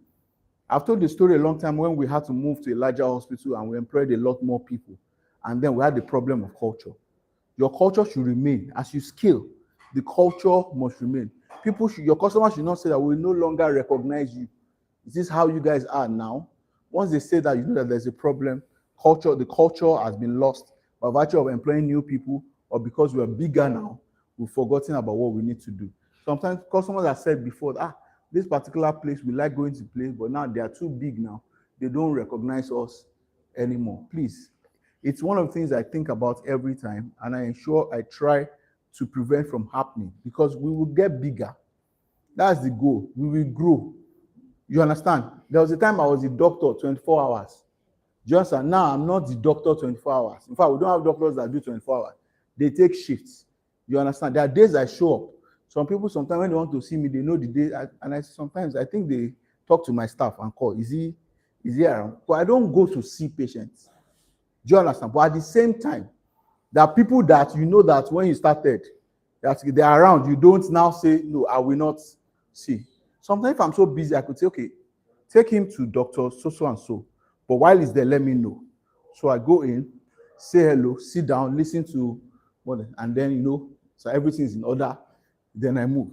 I've told the story a long time when we had to move to a larger hospital and we employed a lot more people. And then we had the problem of culture. Your culture should remain. As you scale, the culture must remain. Your customers should not say that we no longer recognize you. Is this how you guys are now? Once they say that, you know that there's a problem. The culture has been lost by virtue of employing new people, or because we are bigger now, we've forgotten about what we need to do. Sometimes customers have said before, this particular place, we like going to place, but now they are too big now. They don't recognize us anymore. Please, it's one of the things I think about every time, and I ensure I try to prevent from happening, because we will get bigger. That's the goal. We will grow. You understand? There was a time I was a doctor 24 hours. Just now, I'm not the doctor 24 hours. In fact, we don't have doctors that do 24 hours. They take shifts. You understand? There are days I show up. Some people, sometimes when they want to see me, they know the day. Sometimes I think they talk to my staff and call, is he around? But I don't go to see patients. Do you understand? But at the same time, there are people that you know that when you started, that they are around, you don't now say, no, I will not see. Sometimes if I'm so busy, I could say, okay, take him to doctor so and so. But while he's there, let me know. So I go in, say hello, sit down, listen to what, and then, so everything's in order. Then I move.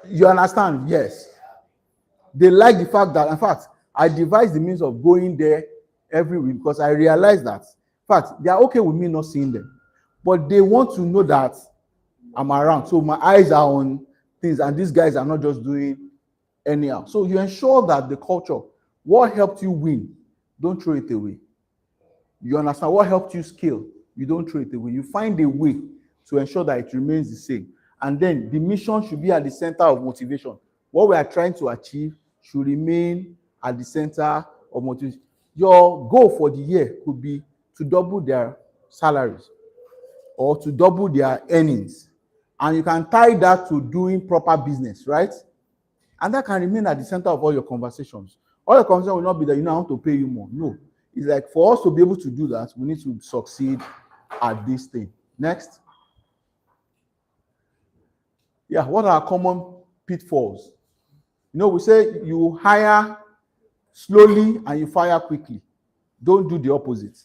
You understand? Yes. They like the fact that, in fact, I devised the means of going there every week, because I realized that, in fact, they are okay with me not seeing them, but they want to know that I'm around. So my eyes are on things, and these guys are not just doing anyhow. So you ensure that the culture, what helped you win, don't throw it away. You understand? What helped you scale, you don't throw it away. You find a way to ensure that it remains the same. And then the mission should be at the center of motivation. What we are trying to achieve should remain at the center of motivation. Your goal for the year could be to double their salaries or to double their earnings. And you can tie that to doing proper business, right? And that can remain at the center of all your conversations. All your conversations will not be that, I want to pay you more. No. It's like, for us to be able to do that, we need to succeed at this thing. Next. Yeah, what are common pitfalls? We say you hire slowly and you fire quickly. Don't do the opposite.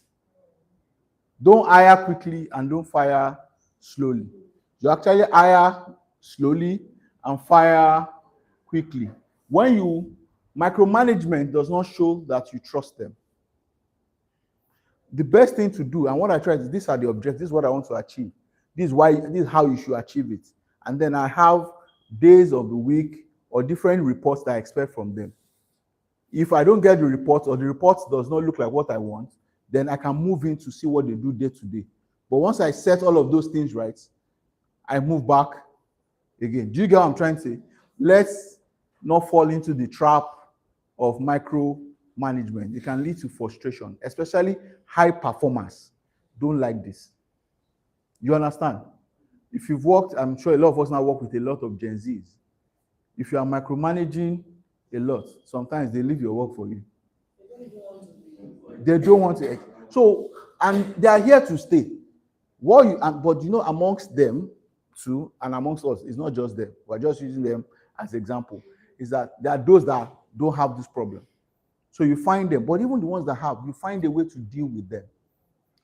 Don't hire quickly and don't fire slowly. You actually hire slowly and fire quickly. When micromanagement does not show that you trust them. The best thing to do, and what I try is, these are the objectives, this is what I want to achieve. This is how you should achieve it. And then I have days of the week or different reports that I expect from them. If I don't get the report, or the report does not look like what I want, then I can move in to see what they do day to day. But once I set all of those things right, I move back again. Do you get what I'm trying to say? Let's not fall into the trap of micromanagement. It can lead to frustration, especially high performers. Don't like this. You understand? If you've worked, I'm sure a lot of us now work with a lot of Gen Zs. If you are micromanaging a lot, sometimes they leave your work for you. They don't want to. So And they are here to stay. But you know, amongst them too, and amongst us, it's not just them. We're just using them as example. Is that there are those that don't have this problem. So you find them, but even the ones that have, you find a way to deal with them.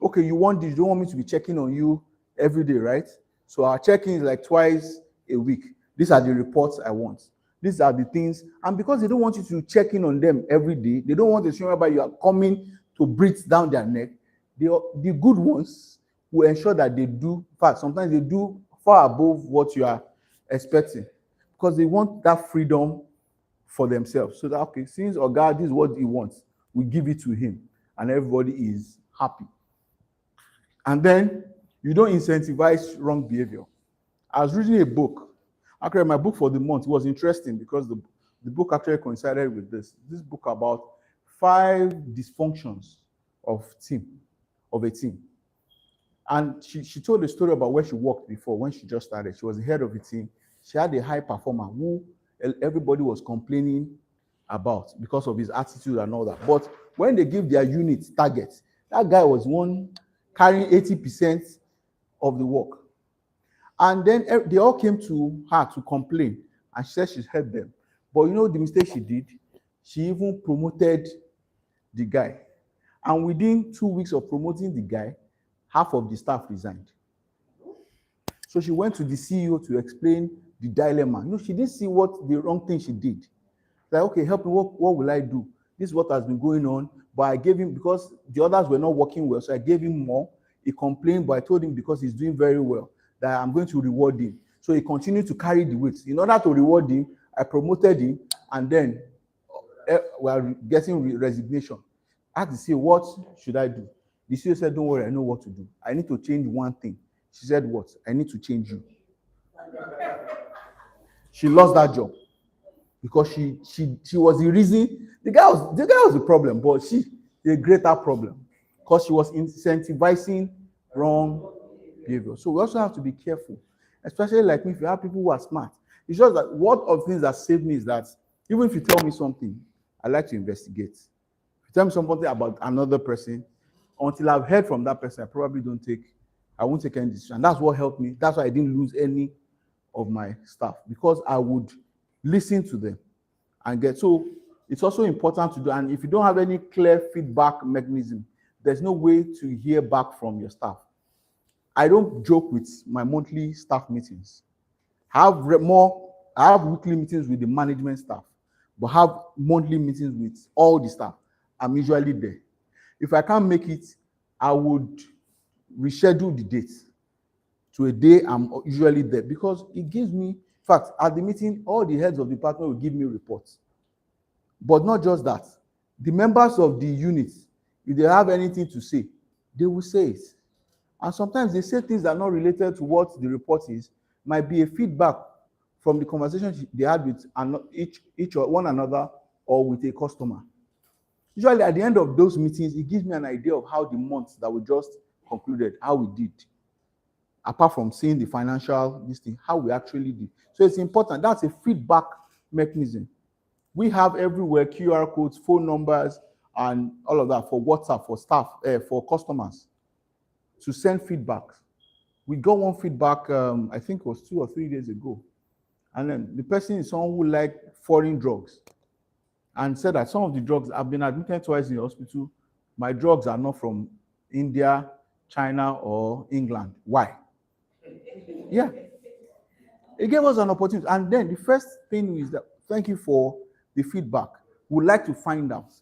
Okay, you want this, you don't want me to be checking on you every day, right? So our check-in is like twice a week. These are the reports I want. These are the things, and because they don't want you to check in on them every day, they don't want to see whereby you are coming to breathe down their neck. The good ones will ensure that they do, in fact, sometimes they do far above what you are expecting, because they want that freedom for themselves. So that, okay, since God, this is what he wants, we give it to him, and everybody is happy. And then you don't incentivize wrong behavior. I was reading a book. Actually, my book for the month was interesting because the book actually coincided with this book about 5 dysfunctions of a team. And she told a story about where she worked before when she just started. She was the head of the team. She had a high performer who everybody was complaining about because of his attitude and all that. But when they give their unit targets, that guy was one carrying 80% of the work. And then they all came to her to complain, and she said she's helped them. But you know the mistake she did? She even promoted the guy. And within 2 weeks of promoting the guy, half of the staff resigned. So she went to the CEO to explain the dilemma. No, she didn't see what the wrong thing she did. Like, okay, help me, what will I do? This is what has been going on. But I gave him, because the others were not working well, so I gave him more. He complained, but I told him because he's doing very well, that I'm going to reward him. So he continued to carry the weight. In order to reward him, I promoted him, and then we are getting resignation. I had to say, what should I do? The CEO said, don't worry, I know what to do. I need to change one thing. She said, what? I need to change you. She lost that job because she was the reason. The guy was the problem, but she the greater problem because she was incentivizing wrong behavior. So we also have to be careful, especially like me. If you have people who are smart, it's just that one of the things that saved me is that even if you tell me something, I like to investigate. If you tell me something about another person, until I've heard from that person, I won't take any decision. And that's what helped me. That's why I didn't lose any of my staff, because I would listen to them and get. So it's also important to do. And if you don't have any clear feedback mechanism, there's no way to hear back from your staff. I don't joke with my monthly staff meetings. I have weekly meetings with the management staff, but have monthly meetings with all the staff. I'm usually there. If I can't make it, I would reschedule the date to a day I'm usually there, because it gives me, in fact, at the meeting, all the heads of the department will give me reports. But not just that. The members of the units, if they have anything to say, they will say it. And sometimes they say things that are not related to what the report is, might be a feedback from the conversation they had with each or one another, or with a customer. Usually at the end of those meetings, it gives me an idea of how the month that we just concluded, how we did. Apart from seeing the financial listing, how we actually did. So it's important. That's a feedback mechanism. We have everywhere QR codes, phone numbers, and all of that for WhatsApp, for staff, for customers to send feedback. We got one feedback, I think it was 2 or 3 days ago. And then the person is someone who liked foreign drugs and said that some of the drugs, I've been admitted twice in the hospital. My drugs are not from India, China, or England. Why? Yeah. It gave us an opportunity. And then the first thing is that, thank you for the feedback. We'd like to find out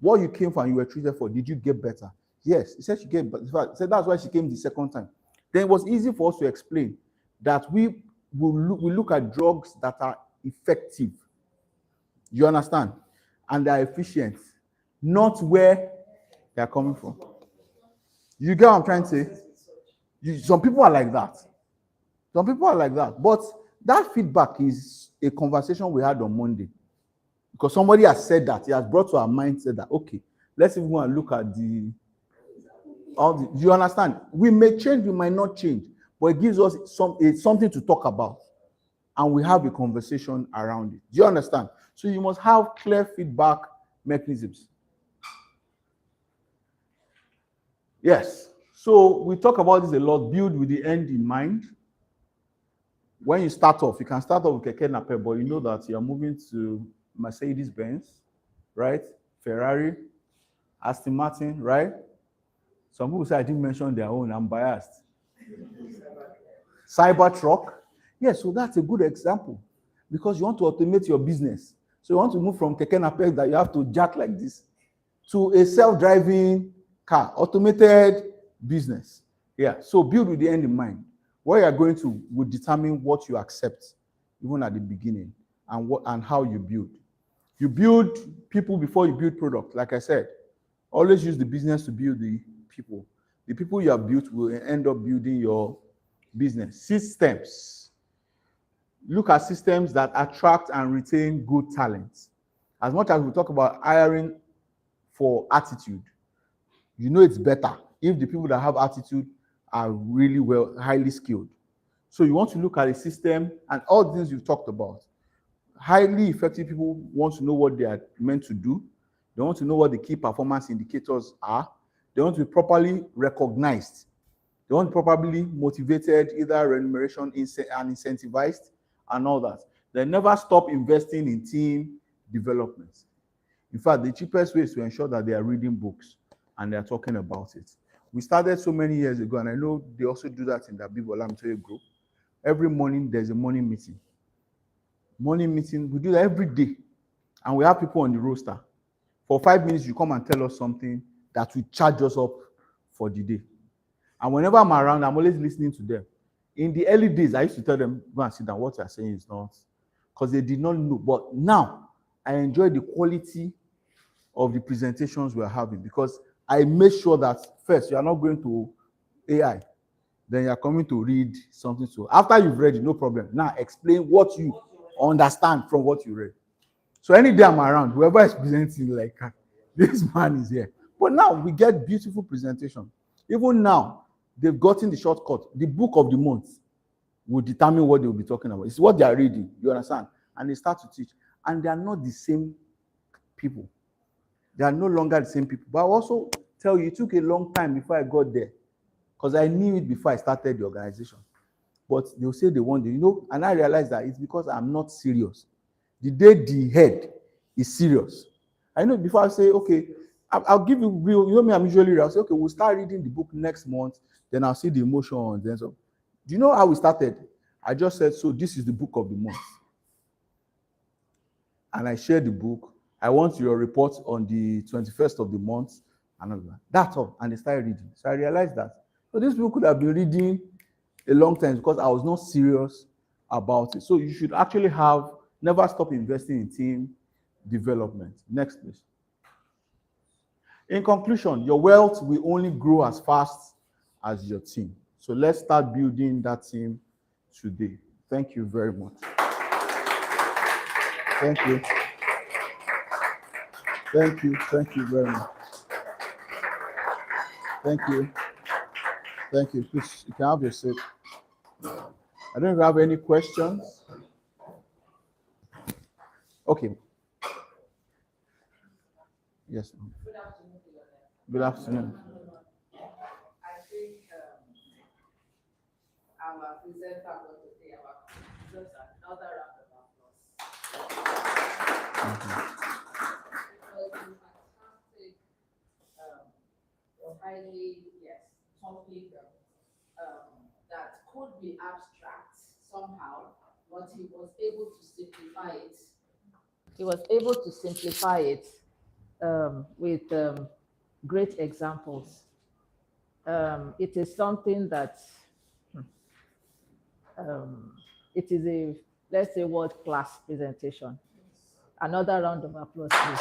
what you came for and you were treated for. Did you get better? Yes. He said she came, but said that's why she came the second time. Then it was easy for us to explain that we look at drugs that are effective. You understand? And they are efficient, not where they are coming from. You get what I'm trying to say? Some people are like that. Some people are like that. But that feedback is a conversation we had on Monday. Because somebody has said that. He has brought to our mind, said that, okay, let's even go and look at you understand? We may change, we might not change. But it gives us something to talk about. And we have a conversation around it. Do you understand? So you must have clear feedback mechanisms. Yes. So we talk about this a lot, build with the end in mind. When you start off, you can start off with Keke Napep, but you know that you're moving to Mercedes-Benz, right? Ferrari, Aston Martin, right? Some people say I didn't mention their own, I'm biased. Cybertruck. Yes, so that's a good example because you want to automate your business. So you want to move from Keke Napep that you have to jack like this to a self-driving car, automated business. Yeah, so build with the end in mind. What you are going to will determine what you accept, even at the beginning, and how you build. You build people before you build product. Like I said, always use the business to build the people. The people you have built will end up building your business. Systems. Look at systems that attract and retain good talent. As much as we talk about hiring for attitude, you know it's better if the people that have attitude are really well, highly skilled. So you want to look at a system and all the things you've talked about. Highly effective people want to know what they are meant to do. They want to know what the key performance indicators are. They want to be properly recognized. They want to be properly motivated, either remuneration and incentivized and all that. They never stop investing in team development. In fact, the cheapest way is to ensure that they are reading books and they are talking about it. We started so many years ago, and I know they also do that in the Gbolahan group. Every morning, there's a morning meeting. Morning meeting, we do that every day. And we have people on the roster. For 5 minutes, you come and tell us something that will charge us up for the day. And whenever I'm around, I'm always listening to them. In the early days, I used to tell them, go and sit down, what you're saying is not, because they did not know. But now, I enjoy the quality of the presentations we're having because I make sure that first, you are not going to AI, then you are coming to read something. So after you've read it, no problem. Now explain what you understand from what you read. So any day I'm around, whoever is presenting, like, this man is here. But now we get beautiful presentation. Even now, they've gotten the shortcut. The book of the month will determine what they will be talking about. It's what they are reading, you understand? And they start to teach. And they are not the same people. They are no longer the same people. But I'll also tell you, it took a long time before I got there. Because I knew it before I started the organization. But they'll say they want it, and I realized that it's because I'm not serious. The day the head is serious. I know before I say, okay, I'll give you real, me, I'm usually real. I'll say, okay, we'll start reading the book next month, then I'll see the emotions. Then so, do you know how we started? I just said, so this is the book of the month. And I shared the book. I want your report on the 21st of the month. And that's all. And they started reading. So I realized that. So these people could have been reading a long time because I was not serious about it. So you should actually never stop investing in team development. Next, please. In conclusion, your wealth will only grow as fast as your team. So let's start building that team today. Thank you very much. Thank you. Thank you. Thank you very much. Thank you. Thank you. Please, you can have your seat. I don't have any questions. Okay. Yes. Good afternoon. Good afternoon. I think our presenter got to say just another round of applause. It was a fantastic, highly, topic that could be abstract somehow, but he was able to simplify it. He was able to simplify it with great examples. It is something that it is a, let's say, world-class presentation. Another round of applause, please.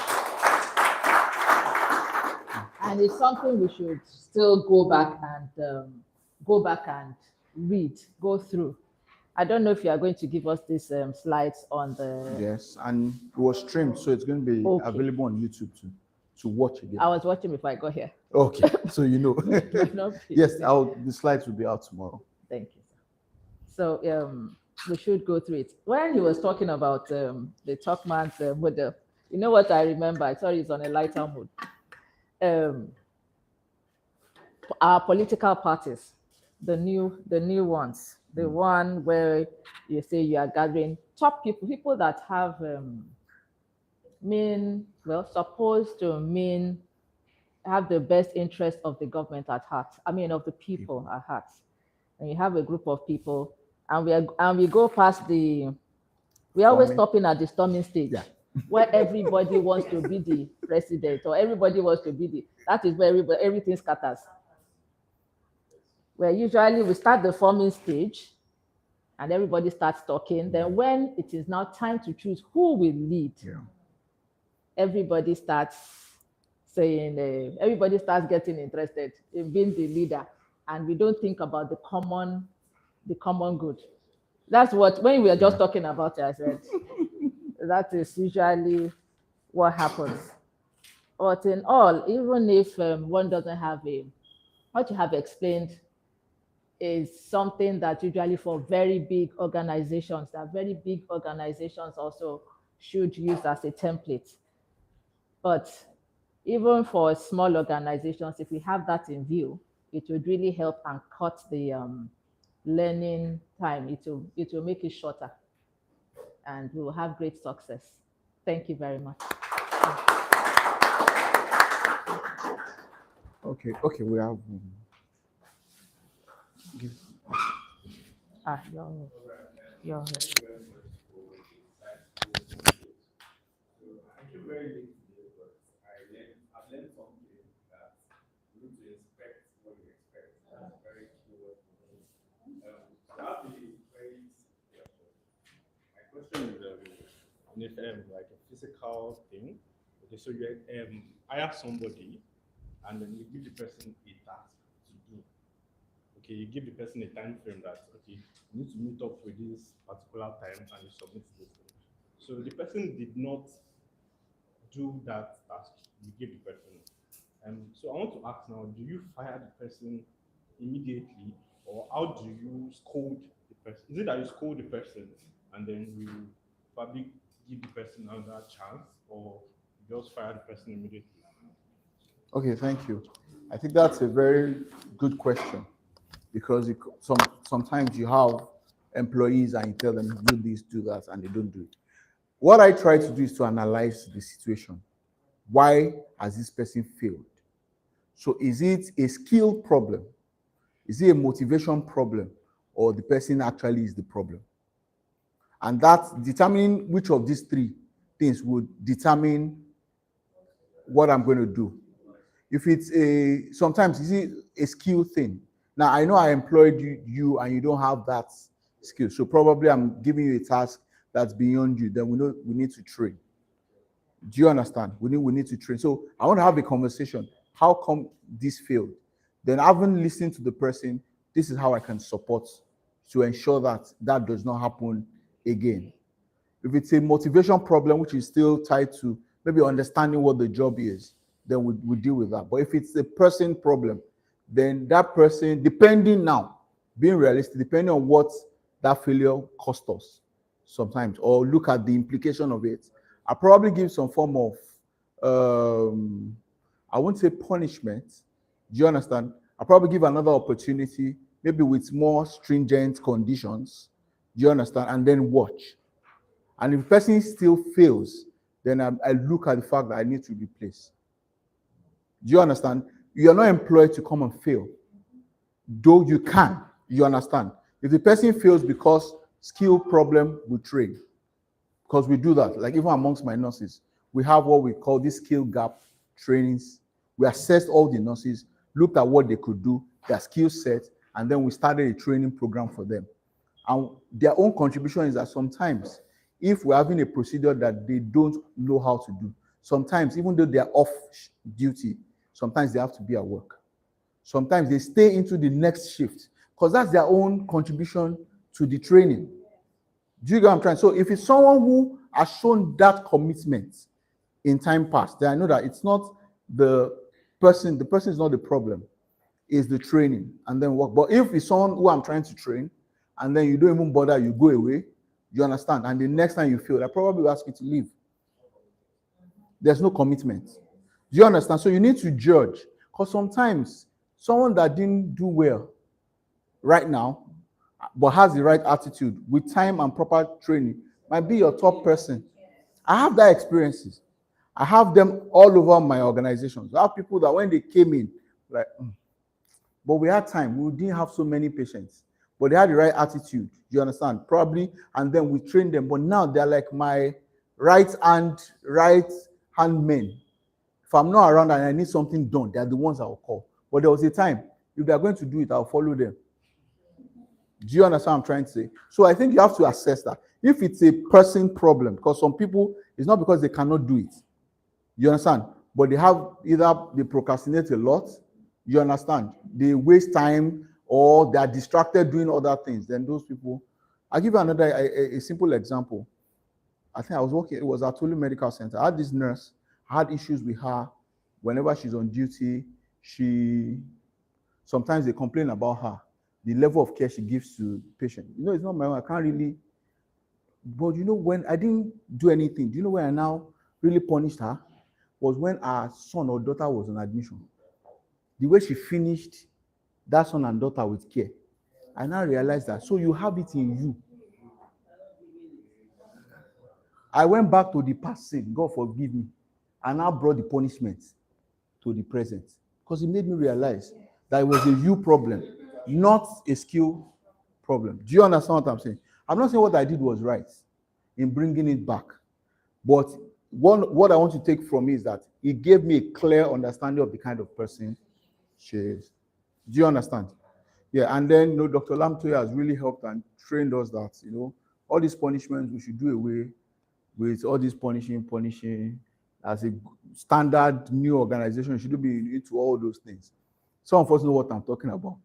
And it's something we should still go back and read, go through. I don't know if you are going to give us these slides on the. Yes, and it was streamed, so it's going to be available on YouTube to watch again. I was watching before I got here. Okay, so you know. Yes, the slides will be out tomorrow. Thank you. So we should go through it. When he was talking about the Talkman's model, you know what I remember? Sorry, it's on a lighter mood. our political parties, the new ones, the one where you say you are gathering top people that have supposed to have the best interest of the government at heart. I mean, of the people at heart. And you have a group of people, and we go past we're always stopping at the storming stage, where everybody wants to be the president, or everybody wants to be that is where everything scatters. Where usually we start the forming stage and everybody starts talking. Then when it is now time to choose who will lead, everybody starts saying, everybody starts getting interested in being the leader, and we don't think about the common good. That's what, when we were just talking about it, I said, that is usually what happens. But in all, even if one doesn't have what you have explained is something that usually for very big organizations, that very big organizations also should use as a template. But even for small organizations, if we have that in view, it would really help and cut the learning time. It will make it shorter, and we will have great success. Thank you very much. Okay, we have. Your I've learned something that you need to expect what you expect. That's very key word for me. That is very question. My question is like a physical thing. Okay, so you hire somebody and then you give the person a task to do. Okay, you give the person a time frame that okay, you need to meet up with this particular time and you submit this thing. So the person did not do that task you give the person. So I want to ask now, do you fire the person immediately, or how do you scold the person? Is it that you scold the person and then you probably give the person another chance, or you just fire the person immediately? Okay, thank you. I think that's a very good question, because sometimes you have employees and you tell them do this, do that, and they don't do it. What I try to do is to analyze the situation. Why has this person failed? So is it a skill problem? Is it a motivation problem? Or the person actually is the problem? And that's determining which of these three things would determine what I'm going to do. If it's sometimes is it a skill thing? Now, I know I employed you and you don't have that skill. So probably I'm giving you a task that's beyond you. Then we know we need to train. Do you understand? We need to train. So I want to have a conversation. How come this failed? Then having listened to the person, this is how I can support to ensure that that does not happen again. If it's a motivation problem, which is still tied to maybe understanding what the job is, then we deal with that. But if it's a person problem, then that person, depending now, being realistic, depending on what that failure cost us sometimes, or look at the implication of it, I probably give some form of, I won't say punishment. Do you understand? I probably give another opportunity, maybe with more stringent conditions. Do you understand? And then watch. And if the person still fails, then I look at the fact that I need to replace. Do you understand? You are not employed to come and fail. Though you can, you understand? If the person fails because skill problem, we train. Because we do that. Like even amongst my nurses, we have what we call this skill gap trainings. We assessed all the nurses, looked at what they could do, their skill set, and then we started a training program for them. And their own contribution is that sometimes, if we're having a procedure that they don't know how to do, sometimes even though they're off duty, sometimes they have to be at work. Sometimes they stay into the next shift because that's their own contribution to the training. Do you get what I'm trying? So if it's someone who has shown that commitment in time past, then I know that it's not the person is not the problem, it's the training and then work. But if it's someone who I'm trying to train and then you don't even bother, you go away, you understand? And the next time you fail, I probably will ask you to leave. There's no commitment. Do you understand? So you need to judge, because sometimes Someone that didn't do well right now, but has the right attitude with time and proper training, might be your top person. I have that experiences. I have them all over my organizations. I have people that when they came in, like, but we had time. We didn't have so many patients, but they had the right attitude. You understand? Probably, and then we trained them. But now they're like my right hand men. If I'm not around and I need something done, they're the ones I will call. But there was a time, if they're going to do it, I'll follow them. Do you understand what I'm trying to say? So I think you have to assess that. If it's a person problem, because some people, it's not because they cannot do it. You understand? But they have either they procrastinate a lot, you understand? They waste time or they are distracted doing other things. Then those people, I'll give you another a simple example. I think I was working, it was at Tolu Medical Center. I had this nurse, I had issues with her. Whenever she's on duty, sometimes they complain about her, the level of care she gives to patient. You know, it's not my own, I can't really, but you know, when I didn't do anything, do you know when I now really punished her? Was when our son or daughter was on admission. The way she finished that son and daughter with care, I now realized that. So you have it in you. I went back to the past sin, God forgive me, and now brought the punishment to the present. Because it made me realize that it was a you problem, not a skill problem. Do you understand what I'm saying? I'm not saying what I did was right in bringing it back, but what I want to take from it is that it gave me a clear understanding of the kind of person she is. Do you understand? Yeah, and then Dr. Lamtoya has really helped and trained us that all these punishments we should do away with all this punishing as a standard new organization. Should be into all those things. Some of us know what I'm talking about.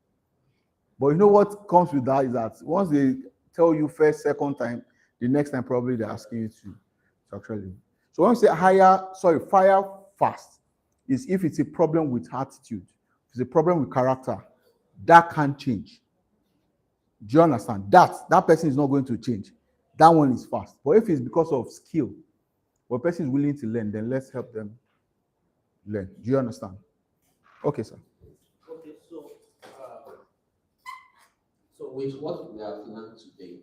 But you know what comes with that is that once they tell you first, second time, the next time probably they're asking you to actually. So when we say fire fast, is if it's a problem with attitude, if it's a problem with character, that can't change. Do you understand? That person is not going to change. That one is fast. But if it's because of skill, or a person is willing to learn, then let's help them learn. Do you understand? Okay, sir. Okay, so with what we have learned today,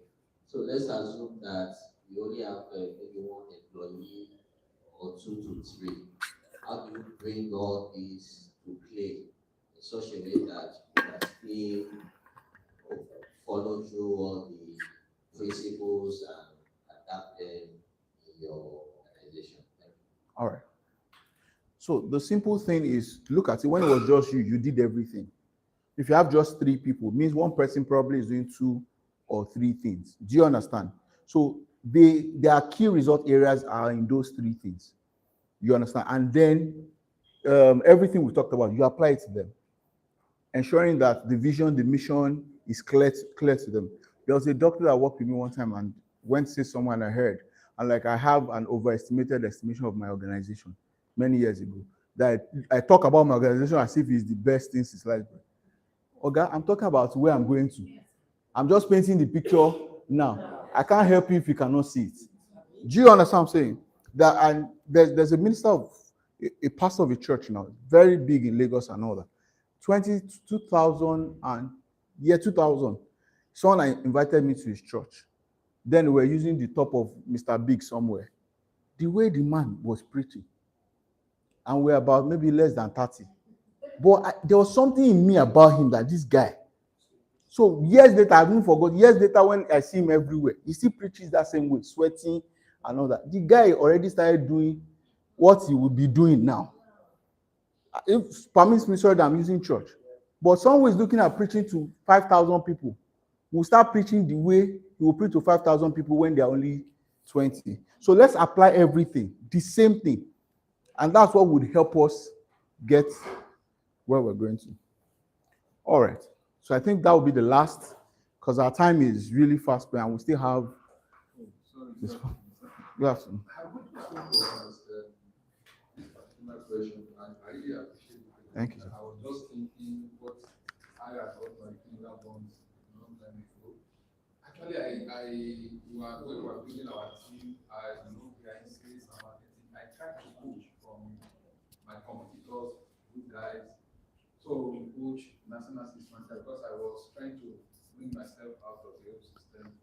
so let's assume that we only have maybe one employee or 2 to 3. How do you bring all these to play in such a way that you can still follow through all the principles and adapt them in your organization? All right. So the simple thing is, look at it. When it was just you did everything. If you have just 3 people, it means one person probably is doing 2 or 3 things. Do you understand? So their key result areas are in those 3 things. You understand? And then everything we talked about, you apply it to them, ensuring that the vision, the mission is clear to them. There was a doctor that worked with me one time and went to see someone I heard, and like I have an overestimated estimation of my organization many years ago. That I talk about my organization as if it's the best thing since life. Okay, I'm talking about where I'm going to. I'm just painting the picture now. I can't help you if you cannot see it. Do you understand what I'm saying? That and there's a minister of a pastor of a church now, very big in Lagos and all that. 2000 and year 2000, someone invited me to his church. Then we were using the top of Mr. Big somewhere. The way the man was preaching, and we're about maybe less than 30. But there was something in me about him that this guy. So years later, I haven't forgot. Years later, when I see him everywhere, he still preaches that same way, sweating and all that. The guy already started doing what he would be doing now. If permits me, sorry that I'm using church. But someone who is looking at preaching to 5,000 people will start preaching the way he will preach to 5,000 people when they are only 20. So let's apply everything, the same thing. And that's what would help us get where we're going to. All right. So I think that will be the last, because our time is really fast, and we still have this one. You have some. Thank you, sir. I was just thinking what I had got my finger bonds long time ago. Actually, when we were building our team, we are in sales and marketing. I tried to coach from my competitors, good guys. So we coach national system manager because I was trying to bring myself out of the old system,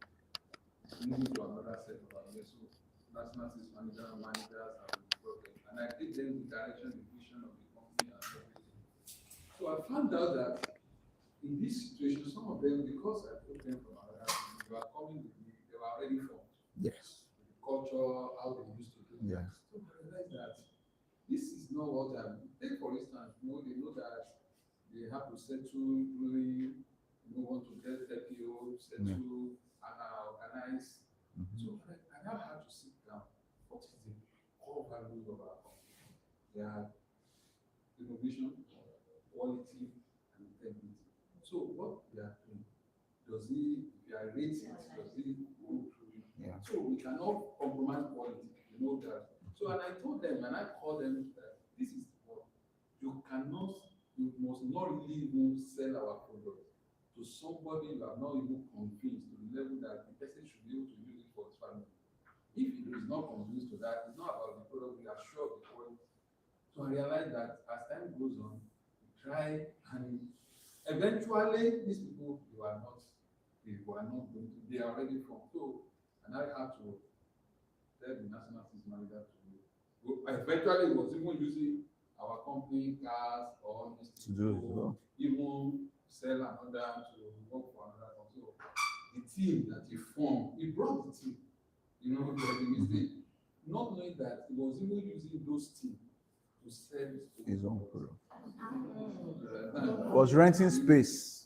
moving to another set of organizations. So national system managers have been broken. And I gave them the direction, the vision of the company and everything. So I found out that in this situation, some of them, because I took them from another system, they were coming with me, they were already formed. Yes. The culture, how they used to do it. Yes. So I realized that this is not what I'm. Take for instance, they know that they have to settle during, want to get FPO, settle, and organize. So I now had to sit down. What is the core value of our company? They are innovation, quality, and integrity. So what we are doing, if you are rating, does it go through it? Yeah. So we cannot compromise quality, that. So and I told them, and I called them that this is what you must not really even sell our product to somebody you are not even convinced to the level that the person should be able to use it for his family. If he is not convinced to that, it's not about the product, we are sure of the quality. So I realized that as time goes on, we try, and eventually these people they were not going to, they are already from. So and I had to tell the national system manager to go. Eventually it was even using our company cars or To do it, well. even sell another to work for another company. So the team that he formed, he brought the team, the mistake, not knowing that he was even using those teams to sell His own product. Was renting space.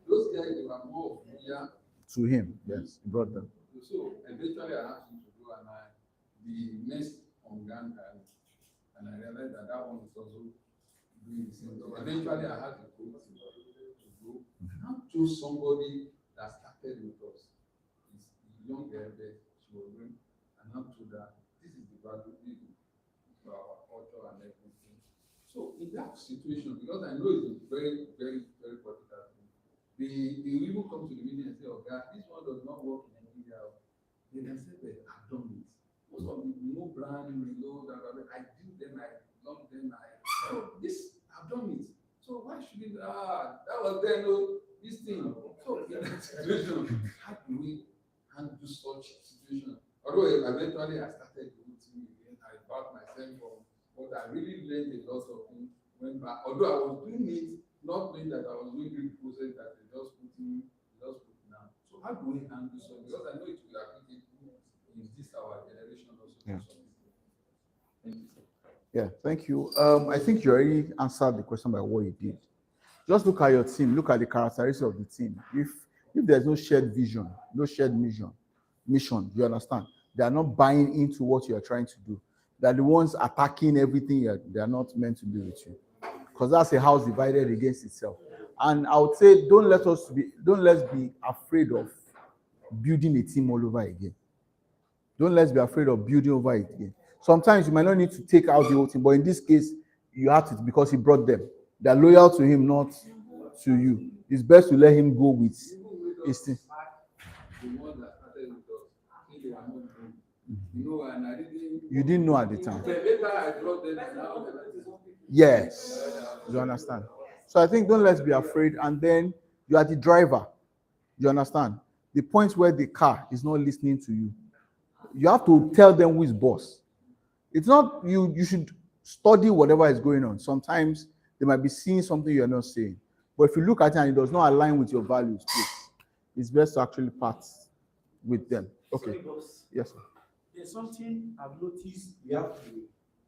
Those guys they were more familiar to him. Yes, he brought them. So eventually I asked him to go, and the next on ground and I realized that one is also doing the same thing. Eventually I had to go and not choose somebody that started with us. It's a young girl that she was doing, and not to that this is the value for our culture and everything. So in that situation, because I know it's a very, very, very particular thing, they will even come to the meeting and say, "Oh God, this one does not work in Nigeria." Then I said, "Well, I've done it. Most of the no brand, reload, I did them, I loved them, I've done it. So why should it? That was then, this thing." So in that situation, how do we handle such situation? Although eventually I started doing things again, I backed myself from what I really learned a lot of things. Went back, although I was doing it, not knowing that I was doing the process that they just put down. So how do we handle so? Because I know it will applicable in this our generation also. Yeah. Thank you, sir. Yeah, thank you. I think you already answered the question by what you did. Just look at your team, look at the characteristics of the team. If there's no shared vision, no shared mission, you understand? They are not buying into what you are trying to do. They're the ones attacking everything they are not meant to be with you. Because that's a house divided against itself. And I would say don't let's be afraid of building a team all over again. Don't let's be afraid of building over it again. Sometimes you might not need to take out the whole team, but in this case, you have to because he brought them. They're loyal to him, not to you. It's best to let him go with his team. You didn't know at the time. Yes, you understand. So I think don't let's be afraid. And then you are the driver. You understand? The point where the car is not listening to you. You have to tell them who is boss. It's not you. You should study whatever is going on. Sometimes they might be seeing something you're not saying. But if you look at it and it does not align with your values, please, it's best to actually part with them. Okay. Sorry, boss. Yes, sir. There's something I've noticed we have to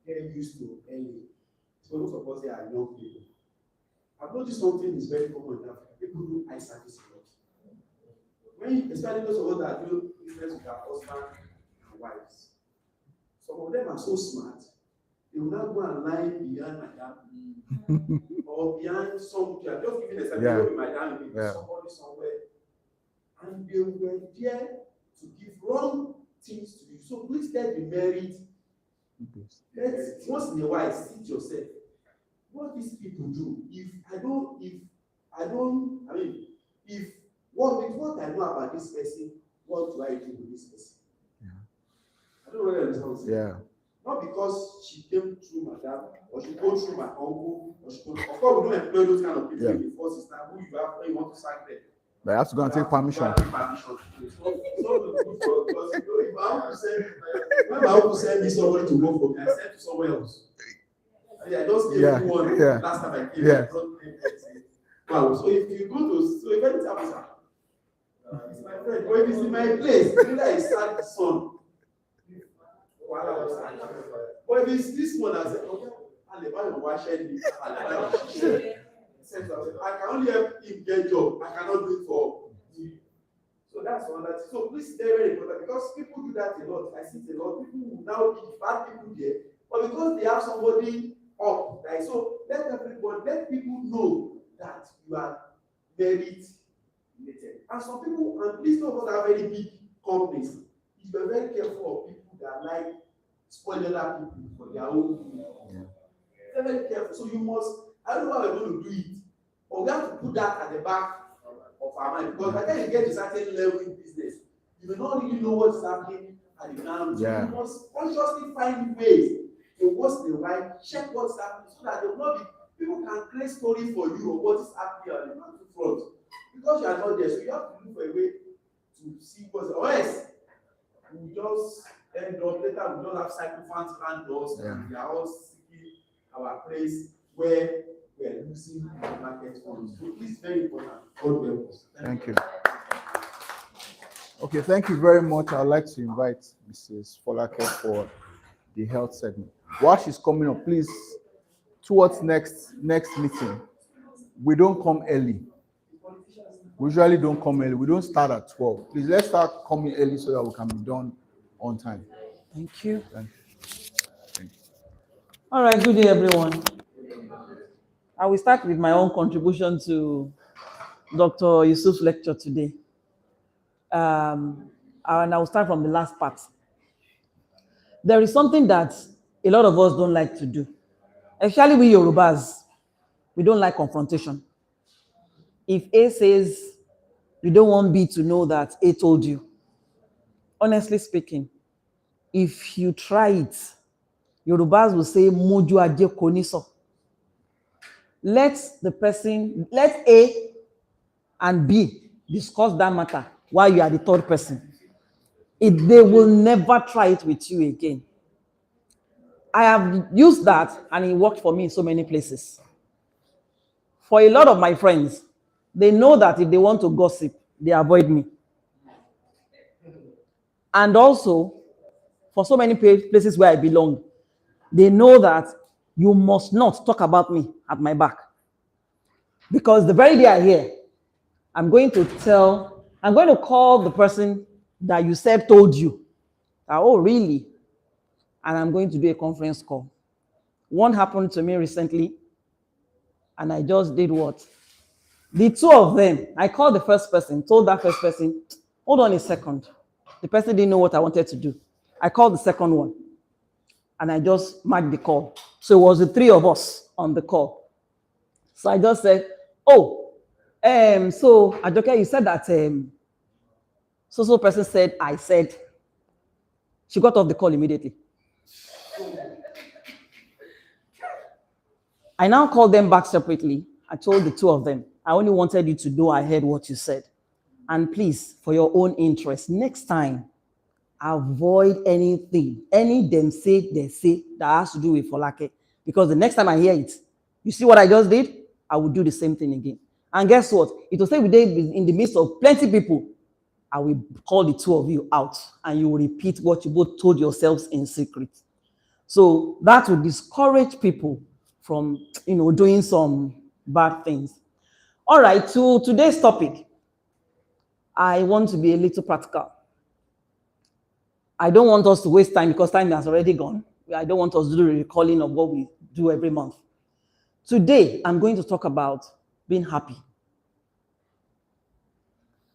get used to early. So most of us here are young people. I've noticed something is very common in Africa. People do eye service a lot. When, especially those of us that do business with our husband and wives, some of them are so smart, they will not go and lie behind madam or behind some, you are just giving a example with madam, somebody somewhere, and they were there to give wrong things to you. So please let the merit. Once in a while, sit yourself. What these people do, if what I know about this person, what do I do with this person? I don't really understand. Not because she came through my dad, or she go through my uncle, or she go. Of course, we don't employ those kind of people in the first instance who you have when you want to sack them. But I have to go and take permission. Because when my uncle sent me somebody to work for me, I sent to somewhere else. I just gave one last time I came. Wow. So if you go to, so if anything happens, it's my friend, but if it's in my place, either I start the son. But if it's this one, I said, okay, Adebayo wash me. I can only help him get job. I cannot do it for you. So that's one that. So this is very, very important because people do that a lot. I see it a lot. People will now be bad people there, but because they have somebody up, right? So let people know that you are merit related. And some people, and please don't have very big companies. You be very careful of people that like spoil other people for their own good. Yeah. Very careful. So you must. I don't know how we're going to do it, but we have to put that at the back of our mind because by the time you get to a certain level in business, you may not really know what's happening at the ground. Yeah. You must consciously find ways to what's the right, check what's happening so that there will not be people can create story for you of what is happening on the front because you are not there. So you have to look for a way to see what's or else we just end up later we don't have psychophants around us and we are all seeking our place where we are losing the market funds. So this is very important. God help us. Thank you. Okay, thank you very much. I'd like to invite Mrs. Folake for the health segment. While she's coming up, please, towards next meeting, we don't come early. We usually don't come early. We don't start at 12. Please, let's start coming early so that we can be done on time. Thank you. Thank you. Thank you. All right, good day, everyone. I will start with my own contribution to Dr. Yusuf's lecture today. And I will start from the last part. There is something that a lot of us don't like to do. Especially we Yorubas, we don't like confrontation. If A says, you don't want B to know that A told you. Honestly speaking, if you try it, Yorubas will say, Moju aje koniso. Let A and B discuss that matter while you are the third person. They will never try it with you again. I have used that and it worked for me in so many places. For a lot of my friends, they know that if they want to gossip, they avoid me. And also, for so many places where I belong, they know that you must not talk about me at my back. Because the very day I hear, I'm going to call the person that you said told you. Oh, really? And I'm going to do a conference call. One happened to me recently, and I just did what? The two of them, I called the first person, told that first person, hold on a second. The person didn't know what I wanted to do. I called the second one, and I just marked the call. So it was the three of us on the call. So I just said, so Ajoke, you said that so person said, I said. She got off the call immediately. I now called them back separately. I told the two of them, I only wanted you to know I heard what you said. And please, for your own interest, next time, avoid anything, any them say, they say, that has to do with Folake. Because the next time I hear it, you see what I just did? I will do the same thing again. And guess what? It will say we did in the midst of plenty people. I will call the two of you out and you will repeat what you both told yourselves in secret. So that will discourage people from, doing some bad things. All right, to today's topic, I want to be a little practical. I don't want us to waste time because time has already gone. I don't want us to do a recalling of what we do every month. Today, I'm going to talk about being happy.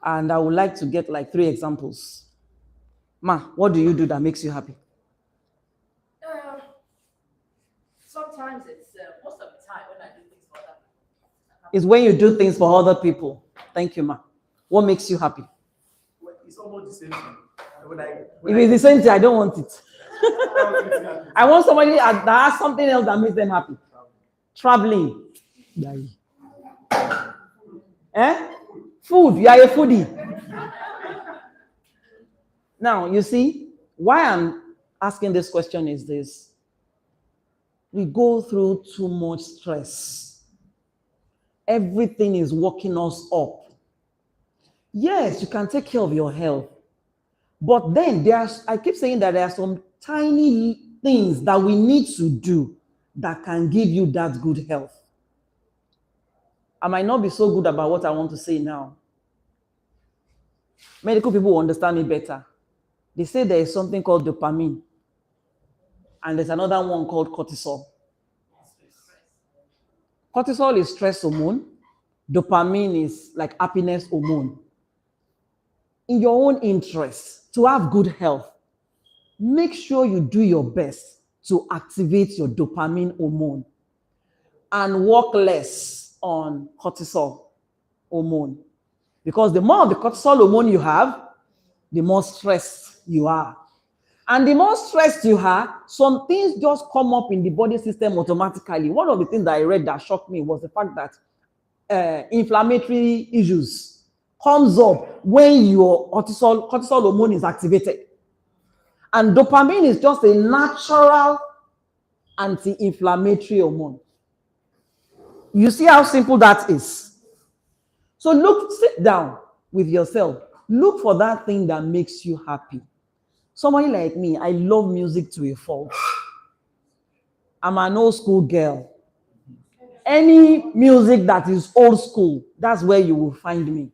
And I would like to get like 3 examples. Ma, what do you do that makes you happy? Sometimes it's most of the time when I do things for other people. It's when you do things for other people. Thank you, Ma. What makes you happy? Well, it's almost the same thing. If it's the same thing, I don't want it. I want somebody that has something else that makes them happy. Traveling. Eh? Food. You are a foodie. Now, you see, why I'm asking this question is this. We go through too much stress. Everything is working us up. Yes, you can take care of your health. But then I keep saying that there are some tiny things that we need to do that can give you that good health. I might not be so good about what I want to say now. Medical people will understand me better. They say there is something called dopamine, and there's another one called cortisol. Cortisol is stress hormone. Dopamine is like happiness hormone. In your own interest, to have good health, make sure you do your best to activate your dopamine hormone and work less on cortisol hormone. Because the more of the cortisol hormone you have, the more stressed you are. And the more stressed you are, some things just come up in the body system automatically. One of the things that I read that shocked me was the fact that inflammatory issues comes up when your cortisol hormone is activated. And dopamine is just a natural anti-inflammatory hormone. You see how simple that is? So sit down with yourself. Look for that thing that makes you happy. Somebody like me, I love music to a fault. I'm an old school girl. Any music that is old school, that's where you will find me.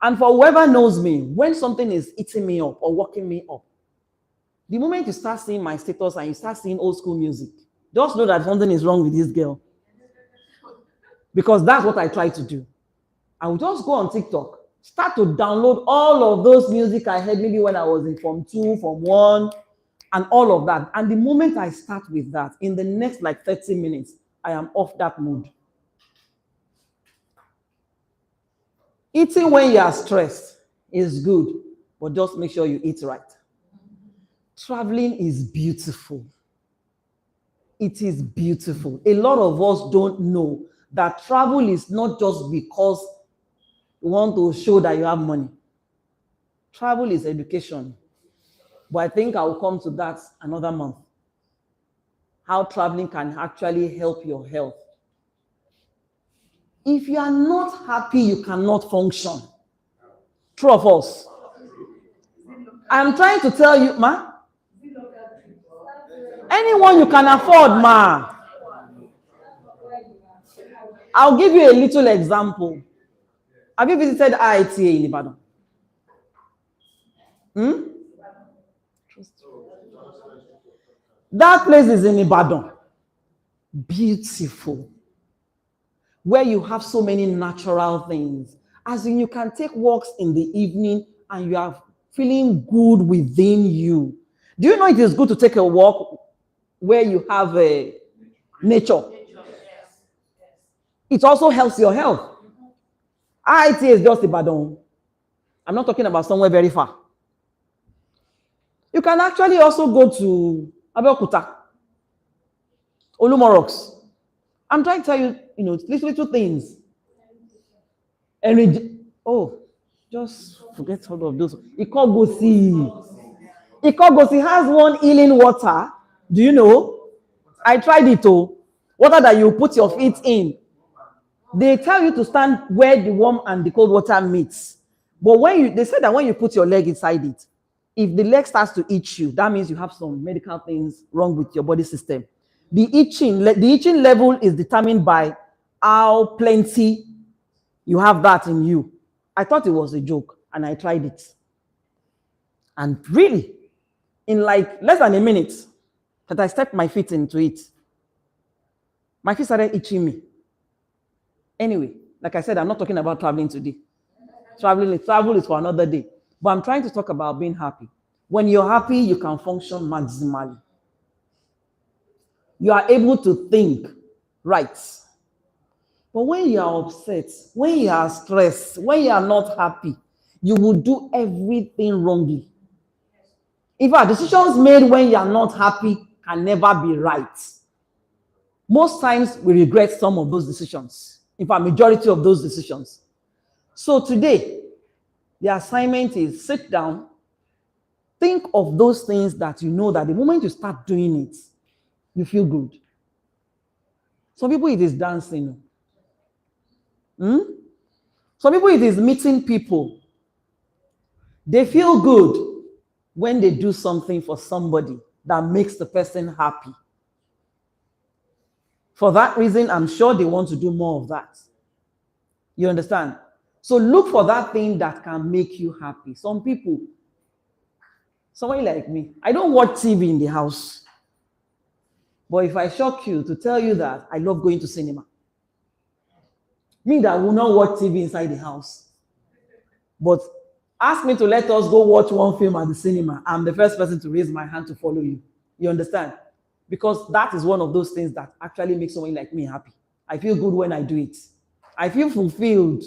And for whoever knows me, when something is eating me up or working me up, the moment you start seeing my status and you start seeing old school music, just know that something is wrong with this girl. Because that's what I try to do. I will just go on TikTok, start to download all of those music I heard maybe when I was in Form 2, Form 1, and all of that. And the moment I start with that, in the next like 30 minutes, I am off that mood. Eating when you are stressed is good, but just make sure you eat right. Traveling is beautiful. It is beautiful. A lot of us don't know that travel is not just because you want to show that you have money. Travel is education. But I think I will come to that another month. How traveling can actually help your health. If you are not happy, you cannot function. True of us. I'm trying to tell you, ma. Anyone you can afford, ma. I'll give you a little example. Have you visited IITA in Ibadan? That place is in Ibadan. Beautiful. Where you have so many natural things. As in, you can take walks in the evening and you are feeling good within you. Do you know it is good to take a walk where you have a nature? It also helps your health. IIT is just Ibadan. I'm not talking about somewhere very far. You can actually also go to Abeokuta, Olumorocks. I'm trying to tell you, little things. And just forget all of those. Ikogosi has one healing water. Do you know? I tried it too. Water that you put your feet in. They tell you to stand where the warm and the cold water meets. But they say that when you put your leg inside it, if the leg starts to itch you, that means you have some medical things wrong with your body system. The itching level is determined by how plenty you have that in you. I thought it was a joke, and I tried it. And really, in like less than a minute that I stepped my feet into it, my feet started itching me. Anyway, like I said, I'm not talking about traveling today. Travel is for another day. But I'm trying to talk about being happy. When you're happy, you can function maximally. You are able to think right. But when you are upset, when you are stressed, when you are not happy, you will do everything wrongly. In fact, decisions made when you are not happy can never be right. Most times we regret some of those decisions. In fact, majority of those decisions. So today, the assignment is sit down, think of those things that you know that the moment you start doing it, you feel good. Some people it is dancing. Some people it is meeting people. They feel good when they do something for somebody that makes the person happy. For that reason, I'm sure they want to do more of that. You understand? So look for that thing that can make you happy. Some people, somebody like me, I don't watch TV in the house. But if I shock you to tell you that I love going to cinema, me that will not watch TV inside the house. But ask me to let us go watch one film at the cinema. I'm the first person to raise my hand to follow you. You understand? Because that is one of those things that actually makes someone like me happy. I feel good when I do it. I feel fulfilled.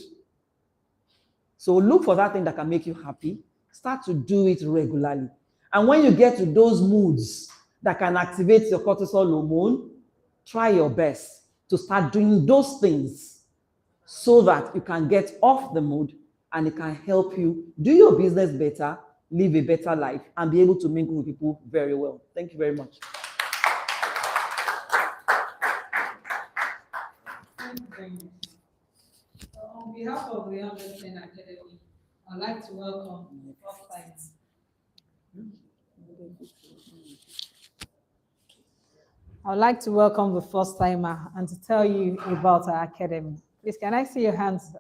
So look for that thing that can make you happy. Start to do it regularly. And when you get to those moods that can activate your cortisol hormone, try your best to start doing those things so that you can get off the mood and it can help you do your business better, live a better life, and be able to mingle with people very well. Thank you very much. Thank you very much. On behalf of the Understand Academy, I'd like to welcome the first time. I'd like to welcome the first timer and to tell you about our academy. Please, can I see your hands